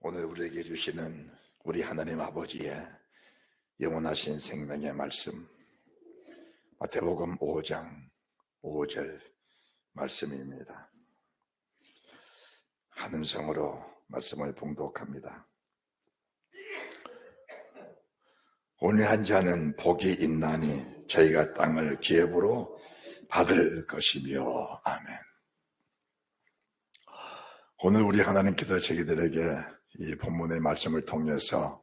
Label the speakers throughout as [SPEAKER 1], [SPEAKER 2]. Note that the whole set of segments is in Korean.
[SPEAKER 1] 오늘 우리에게 주시는 우리 하나님 아버지의 영원하신 생명의 말씀, 마태복음 5장 5절 말씀입니다. 한 음성으로 말씀을 봉독합니다. 온유한 자는 복이 있나니 저희가 땅을 기업으로 받을 것이며. 아멘. 오늘 우리 하나님께서 저희들에게 이 본문의 말씀을 통해서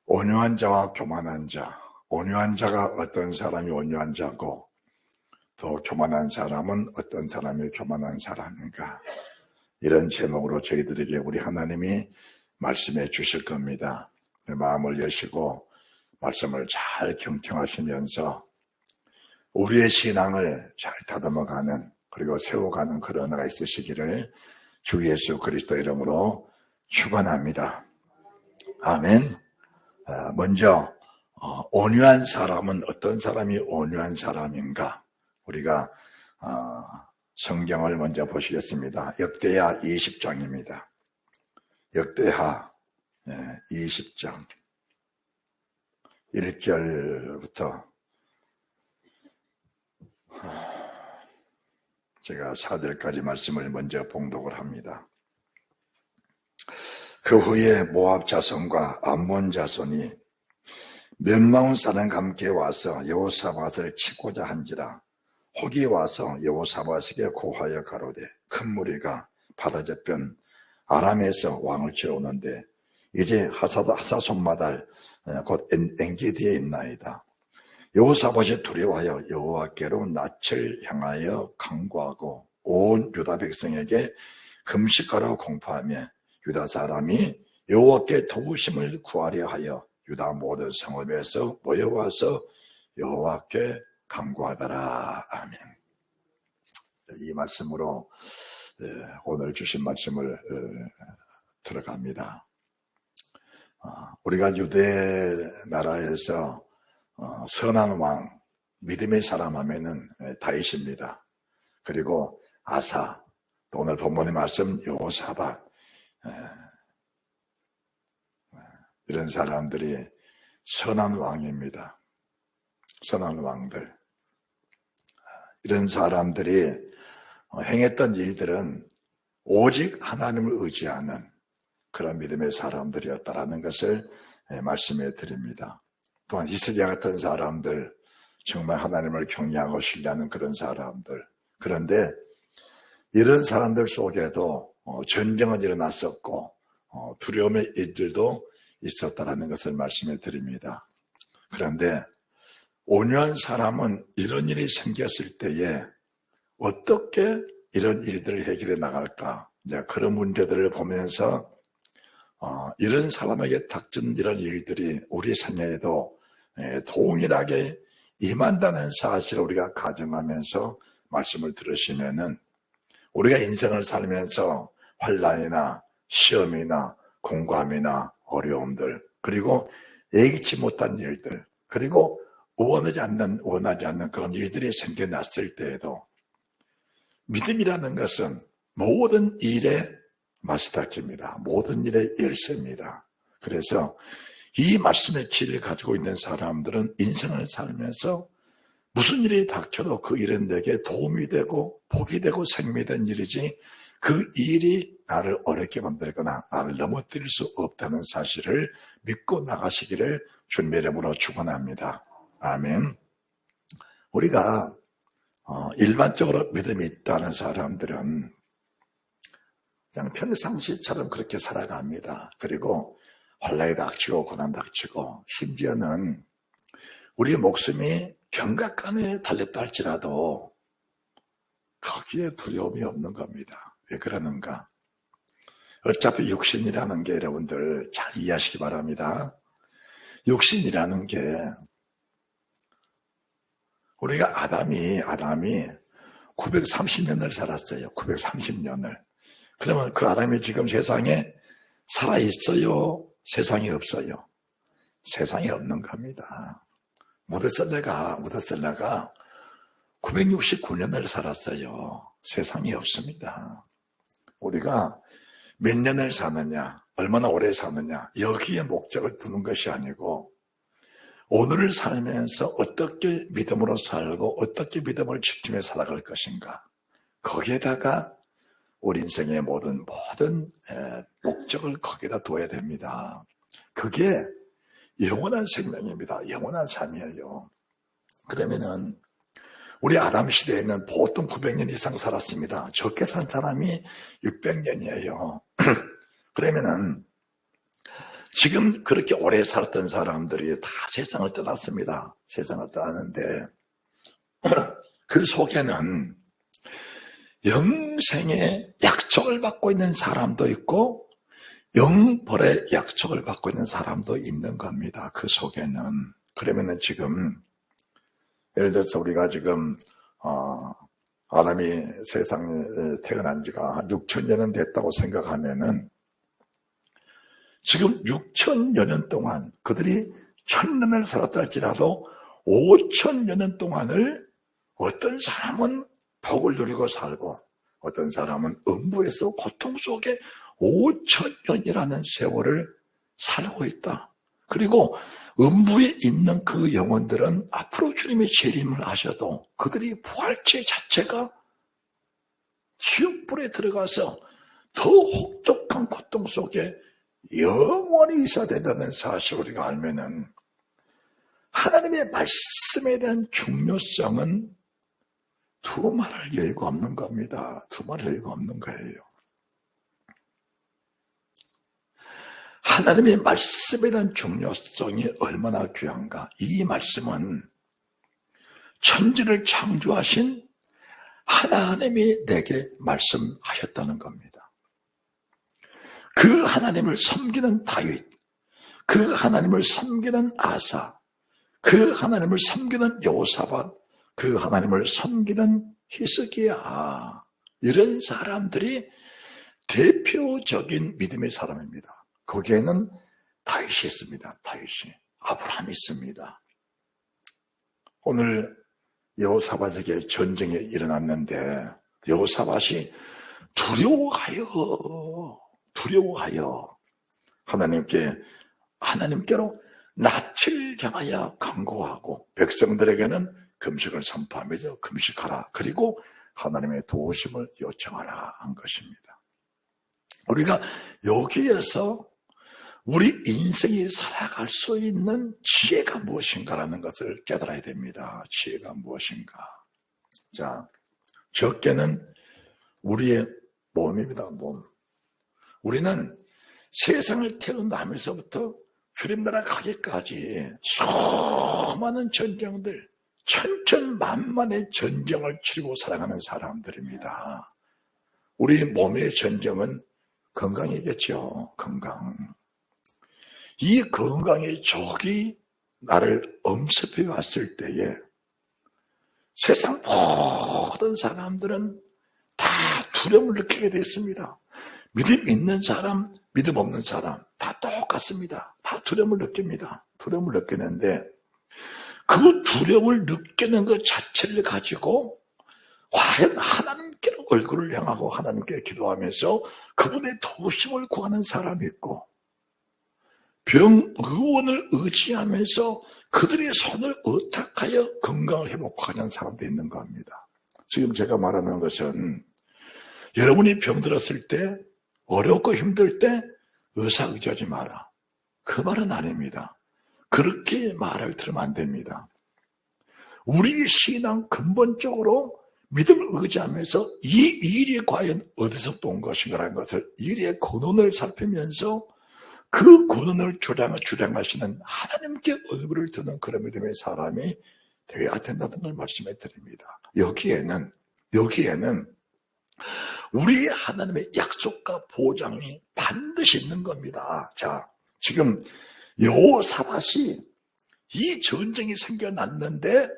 [SPEAKER 1] 온유한 자와 교만한 자, 온유한 자가 어떤 사람이 온유한 자고 또 교만한 사람은 어떤 사람이 교만한 사람인가, 이런 제목으로 저희들에게 우리 하나님이 말씀해 주실 겁니다. 마음을 여시고 말씀을 잘 경청하시면서 우리의 신앙을 잘 다듬어가는, 그리고 세워가는 그런 은혜가 있으시기를 주 예수 그리스도 이름으로 축원합니다. 아멘. 먼저 온유한 사람은 어떤 사람이 온유한 사람인가, 우리가 성경을 먼저 보시겠습니다. 역대하 20장입니다. 역대하 20장 1절부터 제가 4절까지 말씀을 먼저 봉독을 합니다. 그 후에 모압 자손과 암몬 자손이 멸망 사람과 함께 와서 여호사밧을 치고자 한지라. 혹이 와서 여호사밧에게 고하여 가로되, 큰 무리가 바다 저편 아람에서 왕을 치러 오는데 이제 하사손마달 곧 엔게디에 있나이다. 여호사밧이 두려워하여 여호와께로 낯을 향하여 간구하고 온 유다 백성에게 금식하라고 공포하며 유다 사람이 여호와께 도우심을 구하려 하여 유다 모든 성읍에서 모여와서 여호와께 간구하더라. 아멘. 이 말씀으로 오늘 주신 말씀을 들어갑니다. 우리가 유대 나라에서 선한 왕, 믿음의 사람 하면은 다윗입니다. 그리고 아사, 또 오늘 본문의 말씀 여호사밧, 이런 사람들이 선한 왕입니다. 선한 왕들. 이런 사람들이 행했던 일들은 오직 하나님을 의지하는 그런 믿음의 사람들이었다라는 것을 말씀해 드립니다. 또한 히스기야 같은 사람들, 정말 하나님을 경외하고 신뢰하는 그런 사람들. 그런데 이런 사람들 속에도 전쟁은 일어났었고 두려움의 일들도 있었다라는 것을 말씀해 드립니다. 그런데 온유한 사람은 이런 일이 생겼을 때에 어떻게 이런 일들을 해결해 나갈까, 이제 그런 문제들을 보면서 이런 사람에게 닥친 이런 일들이 우리 생애에도 동일하게 임한다는 사실을 우리가 가정하면서 말씀을 들으시면은 우리가 인생을 살면서 환난이나 시험이나 공감이나 어려움들, 그리고 예기치 못한 일들, 그리고 원하지 않는 그런 일들이 생겨났을 때에도 믿음이라는 것은 모든 일에 마스터키입니다. 모든 일의 열쇠입니다. 그래서 이 말씀의 길을 가지고 있는 사람들은 인생을 살면서 무슨 일이 닥쳐도 그 일은 내게 도움이 되고 복이 되고 생명이 된 일이지, 그 일이 나를 어렵게 만들거나 나를 넘어뜨릴 수 없다는 사실을 믿고 나가시기를 주님의 이름으로 축원합니다. 아멘. 우리가 일반적으로 믿음이 있다는 사람들은 그냥 평상시처럼 그렇게 살아갑니다. 그리고 환난이 닥치고 고난 닥치고, 심지어는 우리의 목숨이 경각간에 달렸다 할지라도 거기에 두려움이 없는 겁니다. 왜 그러는가? 어차피 육신이라는 게 여러분들 잘 이해하시기 바랍니다. 육신이라는 게, 우리가 아담이 930년을 살았어요. 930년을. 그러면 그 아담이 지금 세상에 살아있어요? 세상에 없어요? 세상에 없는 겁니다. 무드셀라가 969년을 살았어요. 세상에 없습니다. 우리가 몇 년을 사느냐, 얼마나 오래 사느냐, 여기에 목적을 두는 것이 아니고 오늘을 살면서 어떻게 믿음으로 살고 어떻게 믿음을 지키며 살아갈 것인가, 거기에다가 우리 인생의 모든 목적을 거기다 둬야 됩니다. 그게 영원한 생명입니다. 영원한 삶이에요. 그러면은 우리 아담 시대에는 보통 900년 이상 살았습니다. 적게 산 사람이 600년이에요. 그러면은 지금 그렇게 오래 살았던 사람들이 다 세상을 떠났습니다. 세상을 떠났는데 그 속에는 영생의 약속을 받고 있는 사람도 있고 영벌의 약속을 받고 있는 사람도 있는 겁니다. 그 속에는. 그러면은 지금 예를 들어서 우리가 지금 아담이 세상에 태어난 지가 한 6천년은 됐다고 생각하면은 지금 6천여 동안 그들이 1000년을 살았다 할지라도 5천여 동안을 어떤 사람은 복을 누리고 살고 어떤 사람은 음부에서 고통 속에 5천년이라는 세월을 살고 있다. 그리고 음부에 있는 그 영혼들은 앞으로 주님의 재림을 하셔도 그들이 부활체 자체가 지옥불에 들어가서 더 혹독한 고통 속에 영원히 있어야 된다는 사실을 우리가 알면은 하나님의 말씀에 대한 중요성은 두말할 여유가 없는 겁니다. 두말할 여유가 없는 거예요. 하나님의 말씀에 대한 중요성이 얼마나 귀한가. 이 말씀은 천지를 창조하신 하나님이 내게 말씀하셨다는 겁니다. 그 하나님을 섬기는 다윗, 그 하나님을 섬기는 아사, 그 하나님을 섬기는 여호사밧, 그 하나님을 섬기는 히스기야, 이런 사람들이 대표적인 믿음의 사람입니다. 거기에는 다윗이 있습니다. 다윗이. 아브라함이 있습니다. 오늘 여호사밧에게 전쟁이 일어났는데 여호사밧이 두려워하여 하나님께로 낯을 향하여 간구하고 백성들에게는 금식을 선포하면서 금식하라. 그리고 하나님의 도우심을 요청하라 한 것입니다. 우리가 여기에서 우리 인생이 살아갈 수 있는 지혜가 무엇인가라는 것을 깨달아야 됩니다. 지혜가 무엇인가. 자, 적게는 우리의 몸입니다. 몸. 우리는 세상을 태어나면서부터 주님 나라 가기까지 수많은 전쟁들, 천천만만의 전쟁을 치르고 살아가는 사람들입니다. 우리 몸의 전쟁은 건강이겠죠. 건강. 이 건강의 적이 나를 엄습해 왔을 때에 세상 모든 사람들은 다 두려움을 느끼게 됐습니다. 믿음 있는 사람, 믿음 없는 사람 다 똑같습니다. 다 두려움을 느낍니다. 두려움을 느끼는데 그 두려움을 느끼는 것 자체를 가지고 과연 하나님께로 얼굴을 향하고 하나님께 기도하면서 그분의 도우심을 구하는 사람이 있고 병의원을 의지하면서 그들의 손을 의탁하여 건강을 회복하는 사람도 있는 겁니다. 지금 제가 말하는 것은 여러분이 병들었을 때 어렵고 힘들 때 의사 의지하지 마라. 그 말은 아닙니다. 그렇게 말을 들으면 안 됩니다. 우리 신앙 근본적으로 믿음을 의지하면서 이 일이 과연 어디서 온 것인가라는 것을 일의 근원을 살피면서 그 근원을 주량하시는 하나님께 얼굴을 드는 그런 믿음의 사람이 되어야 된다는 걸 말씀해 드립니다. 여기에는 우리 하나님의 약속과 보장이 반드시 있는 겁니다. 자, 지금 여호사밧이 이 전쟁이 생겨났는데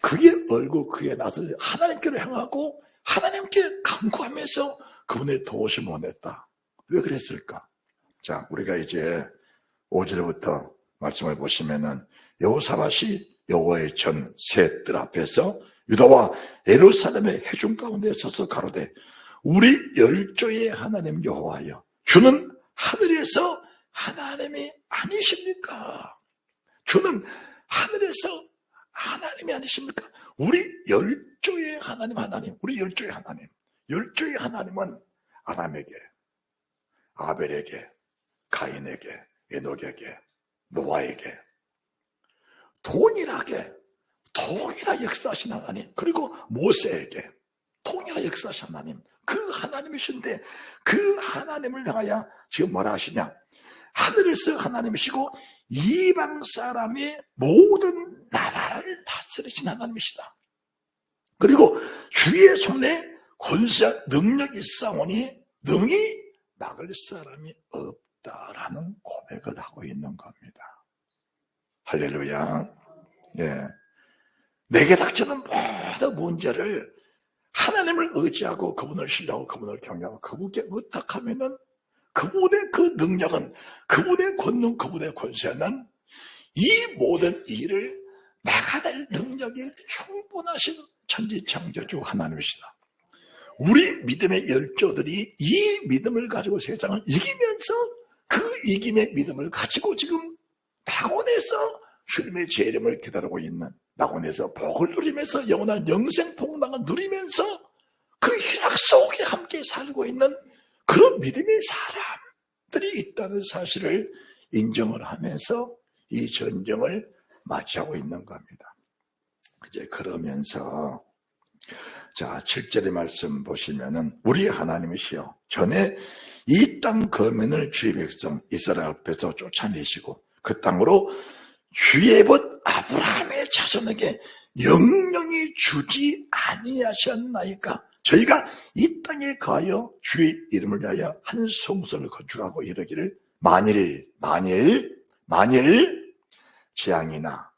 [SPEAKER 1] 그의 얼굴, 그의 낯을 하나님께로 향하고 하나님께 간구하면서 그분의 도우심을 원했다. 왜 그랬을까? 자, 우리가 이제 5절부터 말씀을 보시면은 여호사밧이 여호와의 전 새 뜰 앞에서 유다와 예루살렘의 회중 가운데 서서 가로되 우리 열조의 하나님 여호와여, 주는 하늘에서 하나님이 아니십니까? 주는 하늘에서 하나님이 아니십니까? 우리 열조의 하나님, 우리 열조의 하나님. 열조의 하나님은 아담에게, 아벨에게, 가인에게, 에녹에게, 노아에게 동일하게 역사하신 하나님, 그리고 모세에게 동일하게 역사하신 하나님, 그 하나님이신데 그 하나님을 향하여 지금 뭐라 하시냐? 하늘에서 하나님이시고 이방 사람의 모든 나라를 다스리신 하나님이시다. 그리고 주의 손에 권세 능력이 있사오니 능히 막을 사람이 없다라는 고백을 하고 있는 겁니다. 할렐루야. 예. 내게 닥치는 모든 문제를 하나님을 의지하고 그분을 신뢰하고 그분을 경외하고 그분께 의탁하면은 그분의 그 능력은, 그분의 권능, 그분의 권세는 이 모든 일을 막아낼 능력이 충분하신 천지창조주 하나님이시다. 우리 믿음의 열조들이 이 믿음을 가지고 세상을 이기면서 그 이김의 믿음을 가지고 지금 낙원에서 주님의 재림을 기다리고 있는, 낙원에서 복을 누리면서 영원한 영생 복락을 누리면서 그 희락 속에 함께 살고 있는 그런 믿음의 사람들이 있다는 사실을 인정을 하면서 이 전쟁을 맞이하고 있는 겁니다. 이제 그러면서 자, 7절의 말씀 보시면은 우리 하나님이시여 전에 이 땅 거민을 주의 백성 이스라엘 앞에서 쫓아내시고 그 땅으로 주의 법 아브라함의 자손에게 영영히 주지 아니하셨나이까? 저희가 이 땅에 거하여 주의 이름을 위하여 한 성소를 건축하고 이르기를 만일 재앙이나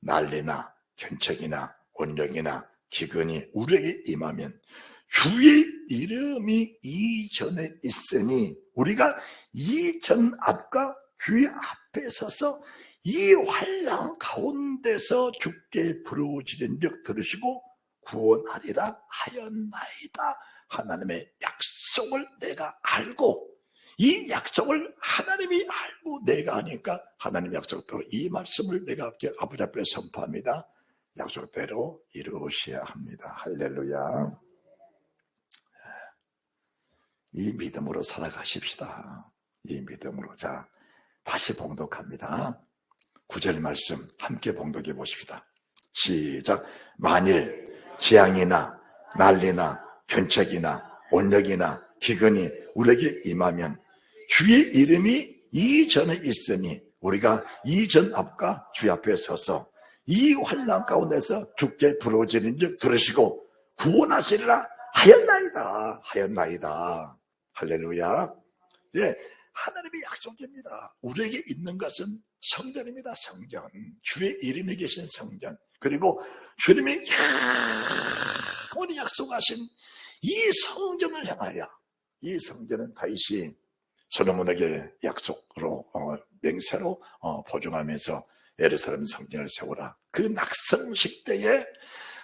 [SPEAKER 1] 난리나 견책이나 원령이나 기근이 우리에게 임하면 주의 이름이 이전에 있으니 우리가 이전 앞과 주의 앞에 서서 이 환난 가운데서 주께 부르짖은즉 들으시고 구원하리라 하였나이다. 하나님의 약속을 내가 알고 이 약속을 하나님이 알고 내가 아니까 하나님의 약속대로 이 말씀을 내가 아버지 앞에 선포합니다. 약속대로 이루셔야 합니다. 할렐루야. 이 믿음으로 살아가십시다. 이 믿음으로. 자, 다시 봉독합니다. 9절 말씀 함께 봉독해 보십시다. 시작. 만일 재앙이나 난리나 변책이나 원력이나 기근이 우리에게 임하면 주의 이름이 이전에 있으니 우리가 이전 앞과 주 앞에 서서 이 환난 가운데서 주께 부르짖은즉 들으시고 구원하시리라 하였나이다. 할렐루야. 예, 하나님의 약속입니다. 우리에게 있는 것은 성전입니다. 성전. 주의 이름이 계신 성전. 그리고 주님이 영원히 약속하신 이 성전을 향하여, 이 성전은 다윗이 솔로몬에게 약속으로 맹세로 보증하면서 예루살렘 성전을 세우라. 그 낙성식 때에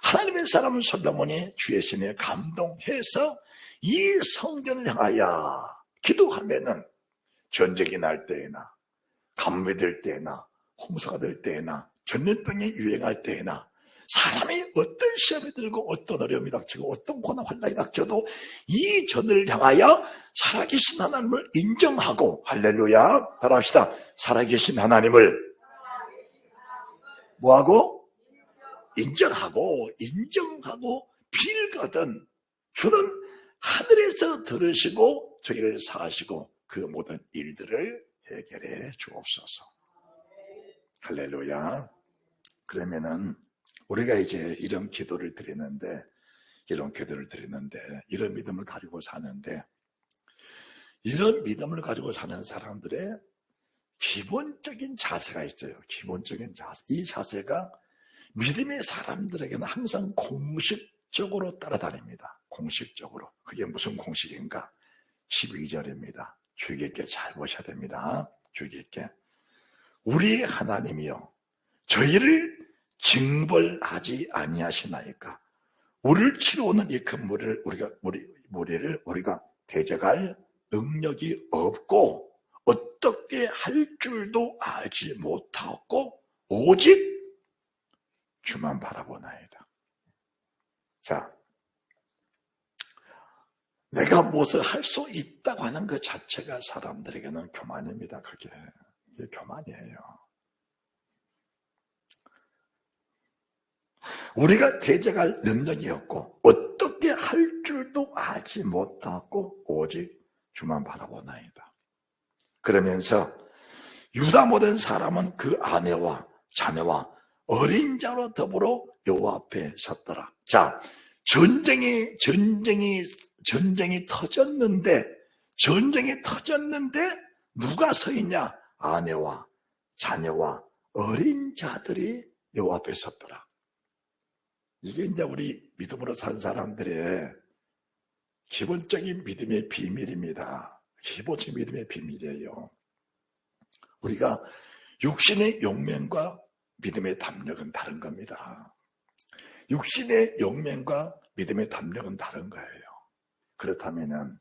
[SPEAKER 1] 하나님의 사람 솔로몬이 주의 신에 감동해서 이 성전을 향하여 기도하면은 전쟁이 날 때에나 가뭄이 될 때에나 홍수가 될 때에나 전염병이 유행할 때에나 사람이 어떤 시험이 들고 어떤 어려움이 닥치고 어떤 고난 환난이 닥쳐도 이 전을 향하여 살아계신 하나님을 인정하고 할렐루야 따라합시다. 살아계신 하나님을 뭐하고? 인정하고 빌거든 주는 하늘에서 들으시고 저희를 사하시고 그 모든 일들을 해결해 주옵소서. 할렐루야. 그러면은 우리가 이제 이런 기도를 드리는데 이런 믿음을 가지고 사는데 이런 믿음을 가지고 사는 사람들의 기본적인 자세가 있어요. 기본적인 자세. 이 자세가 믿음의 사람들에게는 항상 공식적으로 따라다닙니다. 공식적으로. 그게 무슨 공식인가? 12절입니다. 주의 깊게 잘 보셔야 됩니다. 주의 깊게. 우리 하나님이여 저희를 징벌하지 아니하시나이까? 우리를 치러오는 이 근무를 우리 무리를 우리가 대적할 능력이 없고 어떻게 할 줄도 알지 못하고 오직 주만 바라보나이다. 자, 내가 무엇을 할 수 있다고 하는 것 자체가 사람들에게는 교만입니다. 그게 교만이에요. 우리가 대적할 능력이 없고 어떻게 할 줄도 알지 못하고 오직 주만 바라보나이다. 그러면서 유다 모든 사람은 그 아내와 자녀와 어린 자로 더불어 여호와 앞에 섰더라. 자, 전쟁이 터졌는데 누가 서 있냐? 아내와 자녀와 어린 자들이 여호와 앞에 섰더라. 이게 이제 우리 믿음으로 산 사람들의 기본적인 믿음의 비밀입니다. 기본적인 믿음의 비밀이에요. 우리가 육신의 용맹과 믿음의 담력은 다른 겁니다. 육신의 용맹과 믿음의 담력은 다른 거예요. 그렇다면은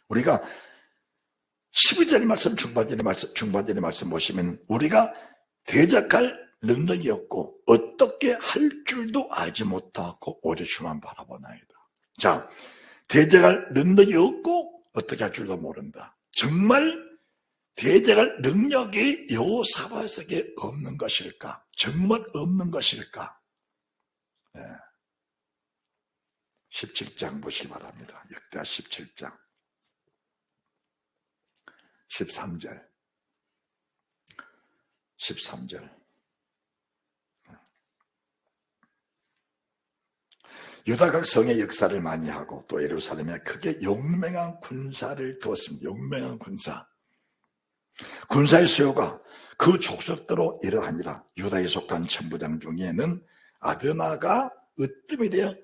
[SPEAKER 1] 우리가 12절의 말씀, 중반절의 말씀 보시면 우리가 대적할 능력이 없고 어떻게 할 줄도 알지 못하고 오직 주만 바라보나이다. 자, 대적할 능력이 없고 어떻게 할 줄도 모른다. 정말 대적할 능력이 여호사밧에게 없는 것일까? 정말 없는 것일까? 네. 17장 보시기 바랍니다. 역대하 17장 13절 유다 각 성의 역사를 많이 하고 또 예루살렘에 크게 용맹한 군사를 두었습니다. 용맹한 군사의 수요가 그 족속대로 이러하니라. 유다에 속한 천부장 중에는 아드나가 으뜸이 되어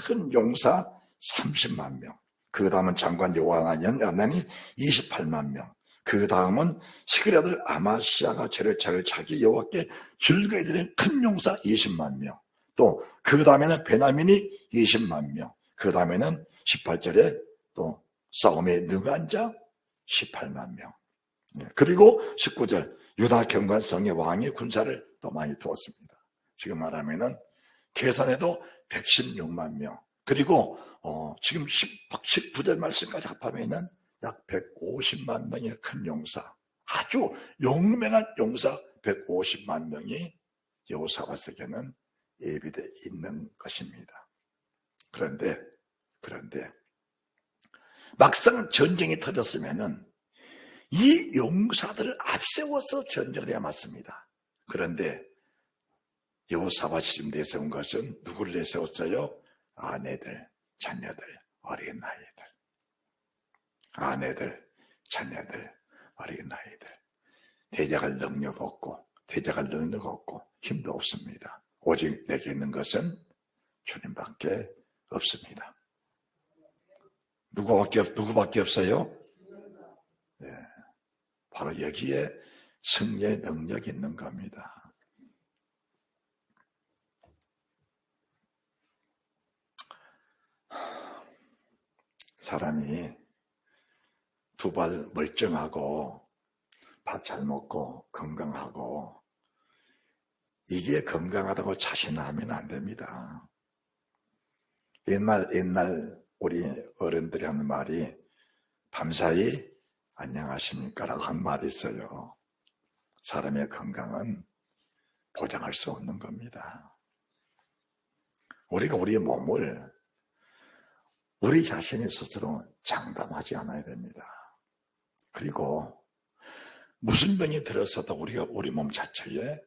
[SPEAKER 1] 큰 용사 30만 명, 그 다음은 장관 요하나니 28만 명, 그 다음은 시그리 아들 아마시아가 제르차를 자기 여호와께 즐거이 드린 큰 용사 20만 명, 또 그 다음에는 베냐민이 20만 명, 그 다음에는 18절에 또 싸움에 능한 자 18만 명, 그리고 19절 유다 경관성의 왕의 군사를 또 많이 두었습니다. 지금 말하면은 계산해도 116만 명, 그리고 지금 19절 말씀까지 합하면은 약 150만 명의 큰 용사, 아주 용맹한 용사 150만 명이 여호사밧에게는 예비되어 있는 것입니다. 그런데 막상 전쟁이 터졌으면은 이 용사들을 앞세워서 전쟁을 해야 맞습니다. 그런데 여호사밧이 지금 내세운 것은 누구를 내세웠어요? 아내들, 자녀들, 어린아이들. 아내들, 자녀들, 어린아이들. 대적할 능력 없고 힘도 없습니다. 오직 내게 있는 것은 주님밖에 없습니다. 누구밖에 없어요? 네, 바로 여기에 승리의 능력이 있는 겁니다. 사람이 두 발 멀쩡하고 밥 잘 먹고 건강하고 이게 건강하다고 자신하면 안 됩니다. 옛날 우리 어른들이 하는 말이 밤사이 안녕하십니까 라고 한 말이 있어요. 사람의 건강은 보장할 수 없는 겁니다. 우리가 우리의 몸을 우리 자신이 스스로 장담하지 않아야 됩니다. 그리고 무슨 병이 들어서도 우리가 우리 몸 자체에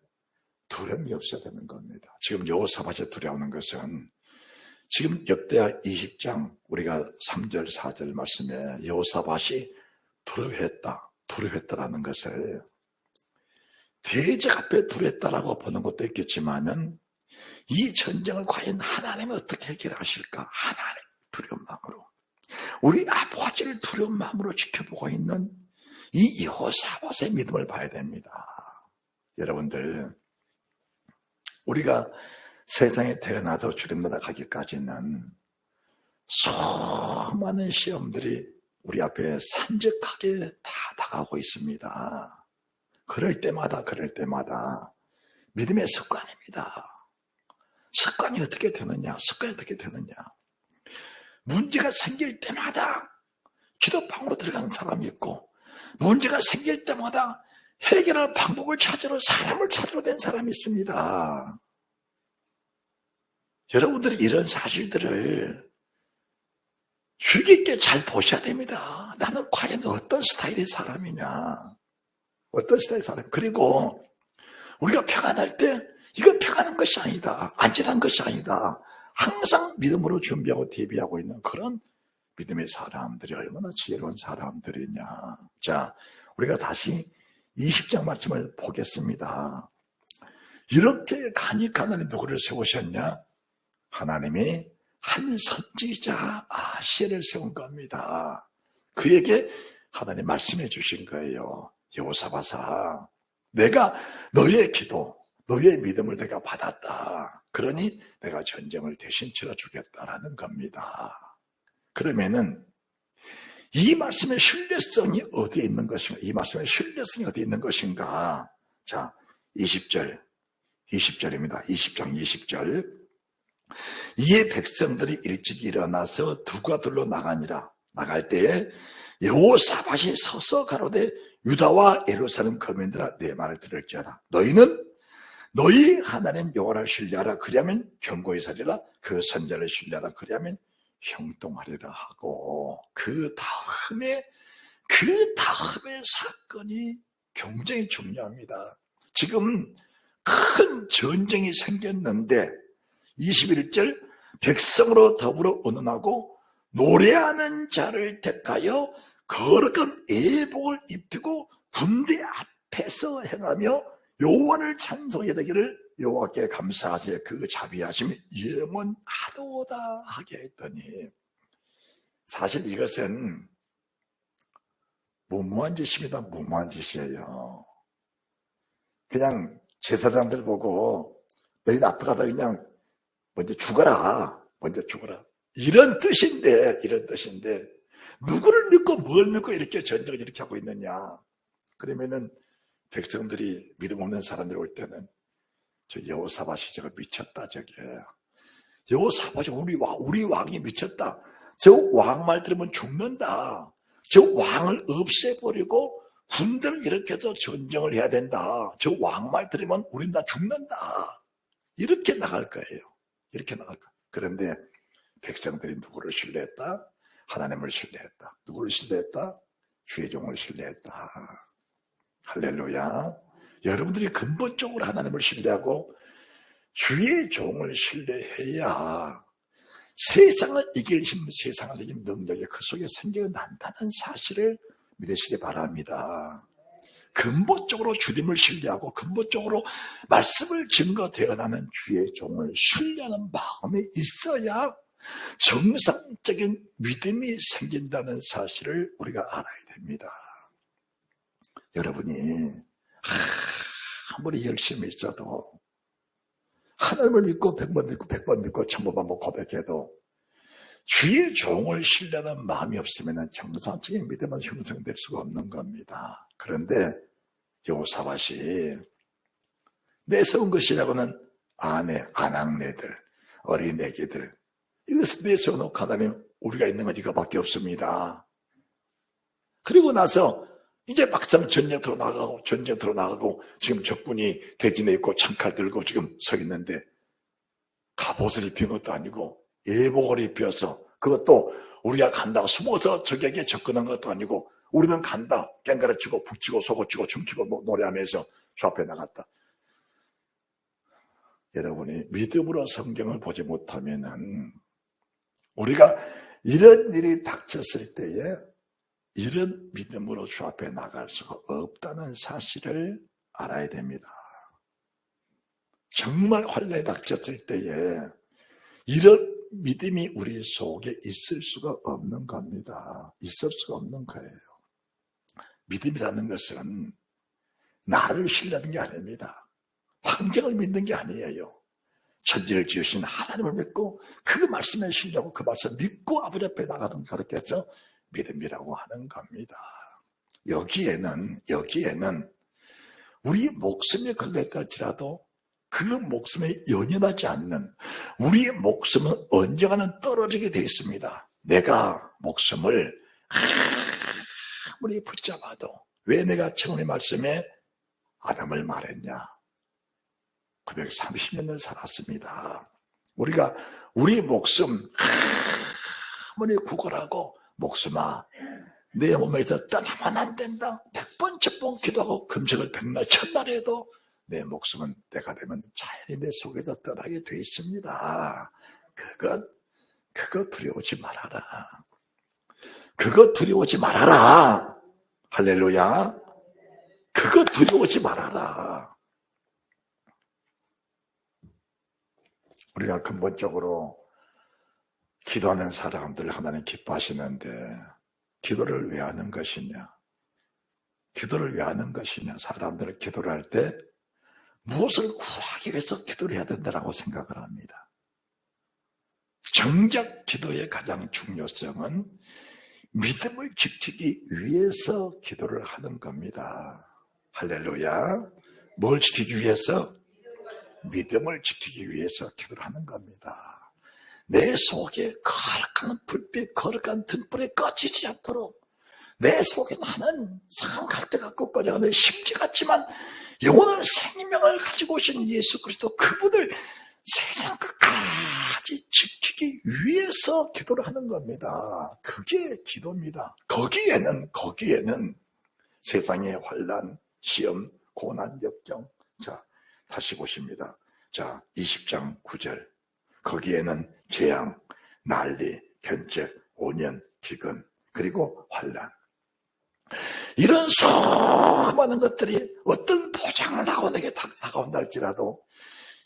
[SPEAKER 1] 두려움이 없어야 되는 겁니다. 지금 여호사밧이 두려워하는 것은 지금 역대하 20장 우리가 3절 4절 말씀에 여호사밧이 두려워했다라는 것을 대적 앞에 두려웠다라고 보는 것도 있겠지만은 이 전쟁을 과연 하나님이 어떻게 해결하실까? 하나님 두려운 마음으로 우리 아버지를 두려운 마음으로 지켜보고 있는 이 여호사밧의 믿음을 봐야 됩니다. 여러분들, 우리가 세상에 태어나서 주님 나라 가기까지는 수많은 시험들이 우리 앞에 산적하게 다 다가오고 있습니다. 그럴 때마다 믿음의 습관입니다. 습관이 어떻게 되느냐? 문제가 생길 때마다 기도방으로 들어가는 사람이 있고, 문제가 생길 때마다 해결할 방법을 찾으러 사람을 찾으러 된 사람이 있습니다. 여러분들이 이런 사실들을 주의 깊게 잘 보셔야 됩니다. 나는 과연 어떤 스타일의 사람이냐? 그리고 우리가 평안할 때 이거 평안한 것이 아니다, 안전한 것이 아니다, 항상 믿음으로 준비하고 대비하고 있는 그런 믿음의 사람들이 얼마나 지혜로운 사람들이냐. 자, 우리가 다시 20장 말씀을 보겠습니다. 이렇게 간익 하나님 누구를 세우셨냐? 하나님이 한 선지자 아시엘을 세운 겁니다. 그에게 하나님 말씀해 주신 거예요. 여호사밧아, 내가 너의 기도, 너의 믿음을 내가 받았다. 그러니 내가 전쟁을 대신 치러주겠다라는 겁니다. 그러면은 이 말씀의 신뢰성이 어디에 있는 것인가? 자, 20절입니다. 20장 20절. 이에 백성들이 일찍 일어나서 두가 둘러 나가니라. 나갈 때에 여호사밧이 서서 가로되 유다와 예루살렘 거민들아, 내 말을 들을지어다. 너희는 너희 하나님 여호와를 신뢰하라. 그리하면 견고히 서리라. 그 선자를 신뢰하라. 그리하면 형통하리라 하고, 그 다음에 사건이 굉장히 중요합니다. 지금 큰 전쟁이 생겼는데 21절, 백성으로 더불어 의논하고 노래하는 자를 택하여 거룩한 예복을 입히고 군대 앞에서 행하며 여호와를 찬송해야 되기를 여호와께 감사하세. 그 자비하심이 영원하도다 하게 했더니, 사실 이것은 무모한 짓입니다. 무모한 짓이에요. 그냥 제사장들 보고 너희 앞에 그냥 먼저 죽어라. 이런 뜻인데 누구를 믿고 뭘 믿고 이렇게 전쟁을 이렇게 하고 있느냐. 그러면은 백성들이 믿음 없는 사람들이 올 때는 저 여호사밧이 저거 미쳤다, 저게. 여호사밧이 우리 왕이 미쳤다. 저 왕 말 들으면 죽는다. 저 왕을 없애버리고 군대를 일으켜서 전쟁을 해야 된다. 저 왕 말 들으면 우린 다 죽는다. 이렇게 나갈 거예요. 그런데 백성들이 누구를 신뢰했다? 하나님을 신뢰했다. 누구를 신뢰했다? 주의 종을 신뢰했다. 할렐루야. 여러분들이 근본적으로 하나님을 신뢰하고 주의 종을 신뢰해야 세상을 이길 힘, 세상을 이길 능력이 그 속에 생겨난다는 사실을 믿으시기 바랍니다. 근본적으로 주님을 신뢰하고 근본적으로 말씀을 증거되어나는 주의 종을 신뢰하는 마음이 있어야 정상적인 믿음이 생긴다는 사실을 우리가 알아야 됩니다. 여러분이 아무리 열심히 있어도, 하나님을 믿고 100번 믿고 1000번 고백해도 주의 종을 신뢰하는 마음이 없으면 정상적인 믿음은 형성될 수가 없는 겁니다. 그런데 여호사밧이 내세운 것이라고는 아낙네들, 어린애기들, 이것을 내세워놓고 하다면 우리가 있는 건 이거밖에 없습니다. 그리고 나서 이제 막상 전쟁터로 나가고 지금 적군이 대진해 있고 창칼 들고 지금 서 있는데 갑옷을 입힌 것도 아니고 예복을 입혀서, 그것도 우리가 간다고 숨어서 적에게 접근한 것도 아니고 우리는 간다, 깽가르치고 북치고 소고치고 춤추고 노래하면서 저 앞에 나갔다. 여러분이 믿음으로 성경을 보지 못하면은 우리가 이런 일이 닥쳤을 때에 이런 믿음으로 주 앞에 나갈 수가 없다는 사실을 알아야 됩니다. 정말 환난이 닥쳤을 때에 이런 믿음이 우리 속에 있을 수가 없는 겁니다. 있을 수가 없는 거예요. 믿음이라는 것은 나를 신뢰하는 게 아닙니다. 환경을 믿는 게 아니에요. 천지를 지으신 하나님을 믿고 그 말씀에 신뢰하고 그 말씀 믿고 아버지 앞에 나가는 가르쳐서 믿음이라고 하는 겁니다. 여기에는 우리 목숨이 걸렸다 할지라도 그 목숨에 연연하지 않는 우리의 목숨은 언젠가는 떨어지게 되어 있습니다. 내가 목숨을 아무리 붙잡아도 왜 내가 청혼의 말씀에 아담을 말했냐? 930년을 살았습니다. 우리가 우리 목숨 아무리 구걸하고 목숨아 내 몸에서 떠나면 안 된다. 100번 1000번 기도하고 금식을 100날 1000날 해도 내 목숨은 때가 되면 자연히 내 속에서 떠나게 돼 있습니다. 그거 두려워하지 말아라. 그거 두려워하지 말아라. 할렐루야. 그거 두려워하지 말아라. 우리가 근본적으로 기도하는 사람들 하나님 기뻐하시는데 기도를 왜 하는 것이냐? 기도를 왜 하는 것이냐? 사람들은 기도를 할 때 무엇을 구하기 위해서 기도를 해야 된다고 생각을 합니다. 정작 기도의 가장 중요성은 믿음을 지키기 위해서 기도를 하는 겁니다. 할렐루야. 뭘 지키기 위해서? 믿음을 지키기 위해서 기도를 하는 겁니다. 내 속에 거룩한 불빛, 거룩한 등불이 꺼지지 않도록 내 속에 나는 상한 갈대 갖고 꺼져가는 십지 같지만 영원한 생명을 가지고 오신 예수 그리스도 그분을 세상 끝까지 지키기 위해서 기도를 하는 겁니다. 그게 기도입니다. 거기에는 세상의 환난, 시험, 고난, 역경. 자, 다시 보십니다. 자, 20장 9절. 거기에는 재앙, 난리, 견책, 오년, 기근, 그리고 환난. 이런 수많은 것들이 어떤 보장을 하고 내게 다가온다 할지라도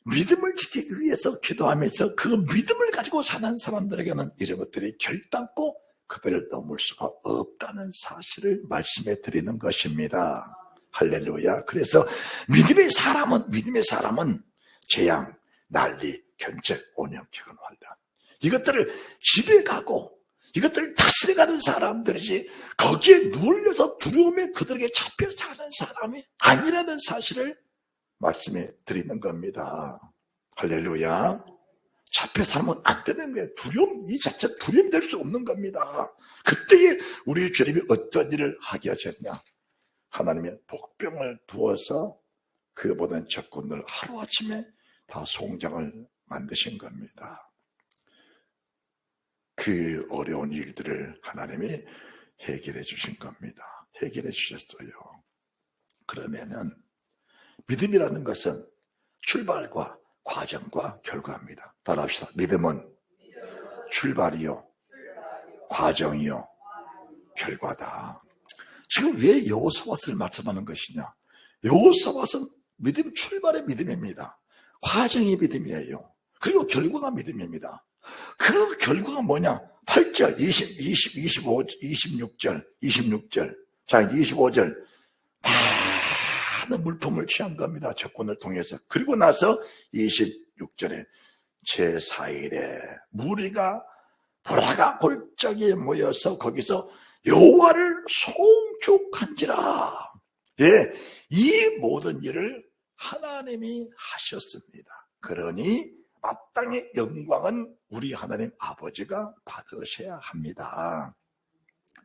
[SPEAKER 1] 믿음을 지키기 위해서 기도하면서 그 믿음을 가지고 사는 사람들에게는 이런 것들이 결단코 그 배를 넘을 수가 없다는 사실을 말씀해 드리는 것입니다. 할렐루야. 그래서 믿음의 사람은 재앙, 난리, 견책, 오년, 기근, 환난 이것들을 집에 가고 이것들을 다스려가는 사람들이지 거기에 눌려서 두려움에 그들에게 잡혀 사는 사람이 아니라는 사실을 말씀해 드리는 겁니다. 할렐루야. 잡혀 살면 안 되는 거예요. 두려움 이 자체 두려움이 될 수 없는 겁니다. 그때에 우리 주님이 어떤 일을 하게 하셨냐? 하나님의 복병을 두어서 그 모든 적군을 하루아침에 다 송장을 만드신 겁니다. 그 어려운 일들을 하나님이 해결해 주신 겁니다. 해결해 주셨어요. 그러면은 믿음이라는 것은 출발과 과정과 결과입니다. 따라합시다. 믿음은 출발이요, 과정이요, 결과다. 지금 왜 여호사밧을 말씀하는 것이냐? 여호사밧은 믿음 출발의 믿음입니다. 과정이 믿음이에요. 그리고 결과가 믿음입니다. 그 결과가 뭐냐? 8절, 25, 26절. 자, 25절. 많은 물품을 취한 겁니다. 적군을 통해서. 그리고 나서 26절에 제4일에 무리가 보라가 골짜기에 모여서 거기서 여호와를 송축한지라. 예, 이 모든 일을 하나님이 하셨습니다. 그러니 마땅히 영광은 우리 하나님 아버지가 받으셔야 합니다.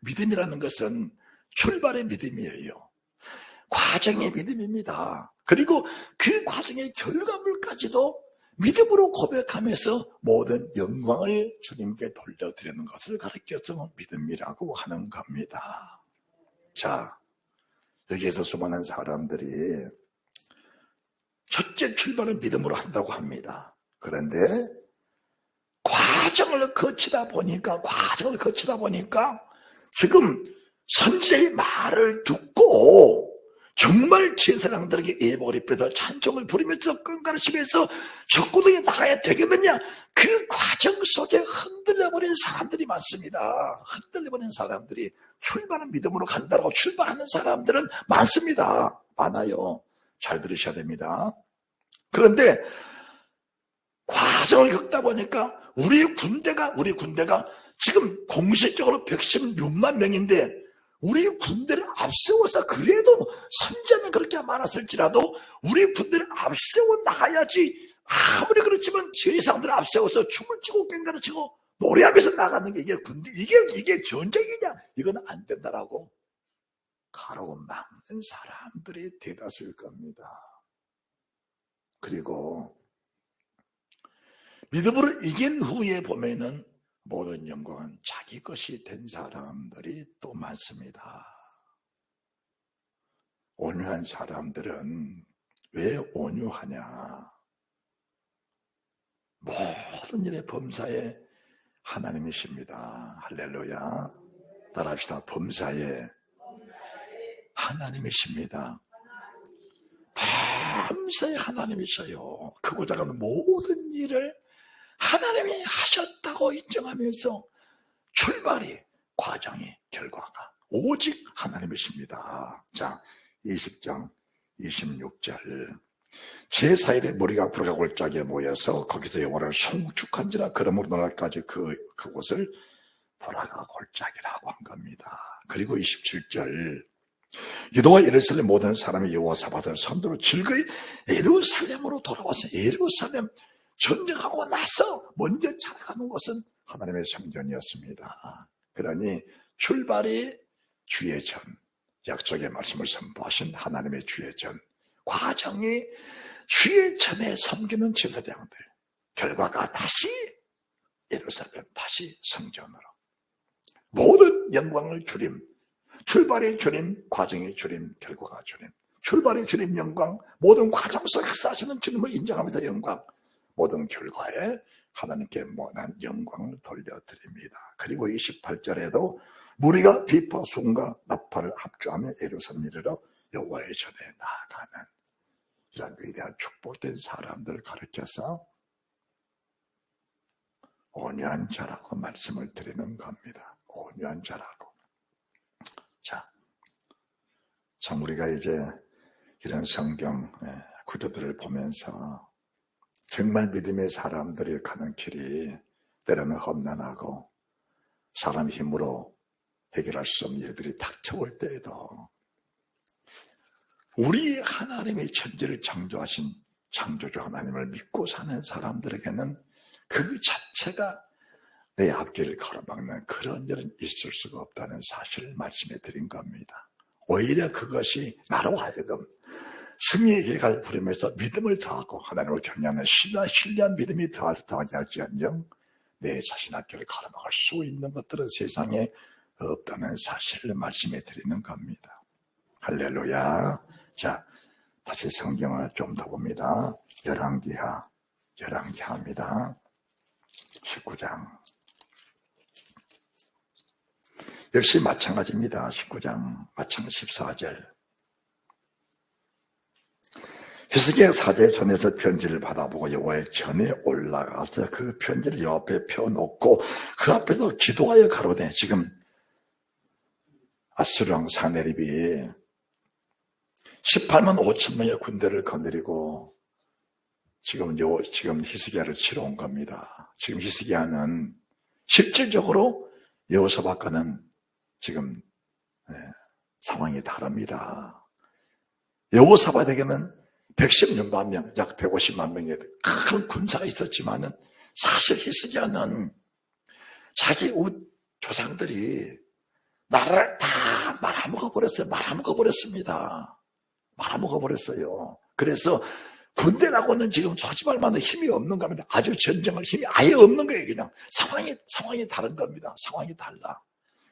[SPEAKER 1] 믿음이라는 것은 출발의 믿음이에요. 과정의 믿음입니다. 그리고 그 과정의 결과물까지도 믿음으로 고백하면서 모든 영광을 주님께 돌려드리는 것을 가르쳐서 믿음이라고 하는 겁니다. 자, 여기에서 수많은 사람들이 첫째 출발은 믿음으로 한다고 합니다. 그런데 과정을 거치다 보니까 지금 선지자의 말을 듣고 정말 제사장들에게 예복을 입혀서 찬송을 부르면서 끈가르치면서 적구동에 나가야 되겠느냐? 그 과정 속에 흔들려버린 사람들이 많습니다. 흔들려버린 사람들이 출발은 믿음으로 간다고 출발하는 사람들은 많습니다. 많아요. 잘 들으셔야 됩니다. 그런데 과정을 겪다 보니까 우리 군대가 지금 공식적으로 116만 명인데 우리 군대를 앞세워서 그래도 선자는 그렇게 많았을지라도 우리 군대를 앞세워 나가야지. 아무리 그렇지만 제사장들을 앞세워서 춤을 추고 깽가를 치고 노래하면서 나가는 게 이게 군대, 이게 전쟁이냐? 이건 안 된다라고 가로고 막는 사람들이 대다수일 겁니다. 그리고 믿음으로 이긴 후에 보면은 모든 영광은 자기 것이 된 사람들이 또 많습니다. 온유한 사람들은 왜 온유하냐? 모든 일의 범사에 하나님이십니다. 할렐루야. 따라합시다. 범사에 하나님이십니다. 범사에 하나님이셔요. 크고 작은 모든 일을 하나님이 하셨다고 인정하면서 출발이, 과정이, 결과가 오직 하나님이십니다. 자, 20장 26절. 제4일에 머리가 부르가 골짜기에 모여서 거기서 여호와를 송축한지라 그러므로 오늘까지 그곳을 보라가 골짜기라고 한 겁니다. 그리고 27절. 유다와 예루살렘 모든 사람이 여호사밧을 선두로 즐거이 예루살렘으로 돌아왔어요. 예루살렘 전쟁하고 나서 먼저 찾아가는 곳은 하나님의 성전이었습니다. 그러니 출발이 주의 전, 약속의 말씀을 선포하신 하나님의 주의 전, 과정이 주의 전에 섬기는 제사장들, 결과가 다시 예루살렘, 다시 성전으로. 모든 영광을 주님, 출발이 주님, 과정이 주님, 결과가 주님. 출발이 주님 영광, 모든 과정 속 역사하시는 주님을 인정하면서 영광, 모든 결과에 하나님께 원한 영광을 돌려드립니다. 그리고 28절에도 무리가 비파, 순과 나팔을 합주하며 예루살렘 이르러 여호와의 전에 나아가는 이런 위대한 축복된 사람들을 가르쳐서 온유한 자라고 말씀을 드리는 겁니다. 온유한 자라고. 자, 참 우리가 이제 이런 성경 구조들을 보면서 정말 믿음의 사람들이 가는 길이 때로는 험난하고 사람 힘으로 해결할 수 없는 일들이 닥쳐올 때에도 우리 하나님의 천지를 창조하신 창조주 하나님을 믿고 사는 사람들에게는 그 자체가 내 앞길을 가로막는 그런 일은 있을 수가 없다는 사실을 말씀해 드린 겁니다. 오히려 그것이 나로 하여금 승리의 길을 부르면서 믿음을 더하고 하나님을 경외하는 신뢰한 믿음이 더하게 할지언정 내 자신 앞길을 가로막을 수 있는 것들은 세상에 없다는 사실을 말씀해 드리는 겁니다. 할렐루야. 자, 다시 성경을 좀 더 봅니다. 열왕기하입니다. 19장. 역시 마찬가지입니다. 19장 마찬가지 14절. 히스기야 사제의 전에서 편지를 받아보고 여호와의 전에 올라가서 그 편지를 여호와 앞에 펴놓고 그 앞에서 기도하여 가로되. 지금 아수르왕 사네립이 18만 5천 명의 군대를 거느리고 지금 히스기야를 치러 온 겁니다. 지금 히스기야는 실질적으로 여호사밧과는 지금 상황이 다릅니다. 여호사밧에게는 116만 명, 약 150만 명의 큰 군사가 있었지만은 사실 히스기야는 자기 조상들이 나라를 다 말아먹어버렸습니다. 말아먹어버렸어요. 그래서 군대라고는 지금 소집할 만한 힘이 없는 겁니다. 아주 전쟁할 힘이 아예 없는 거예요. 그냥 상황이 다른 겁니다. 상황이 달라.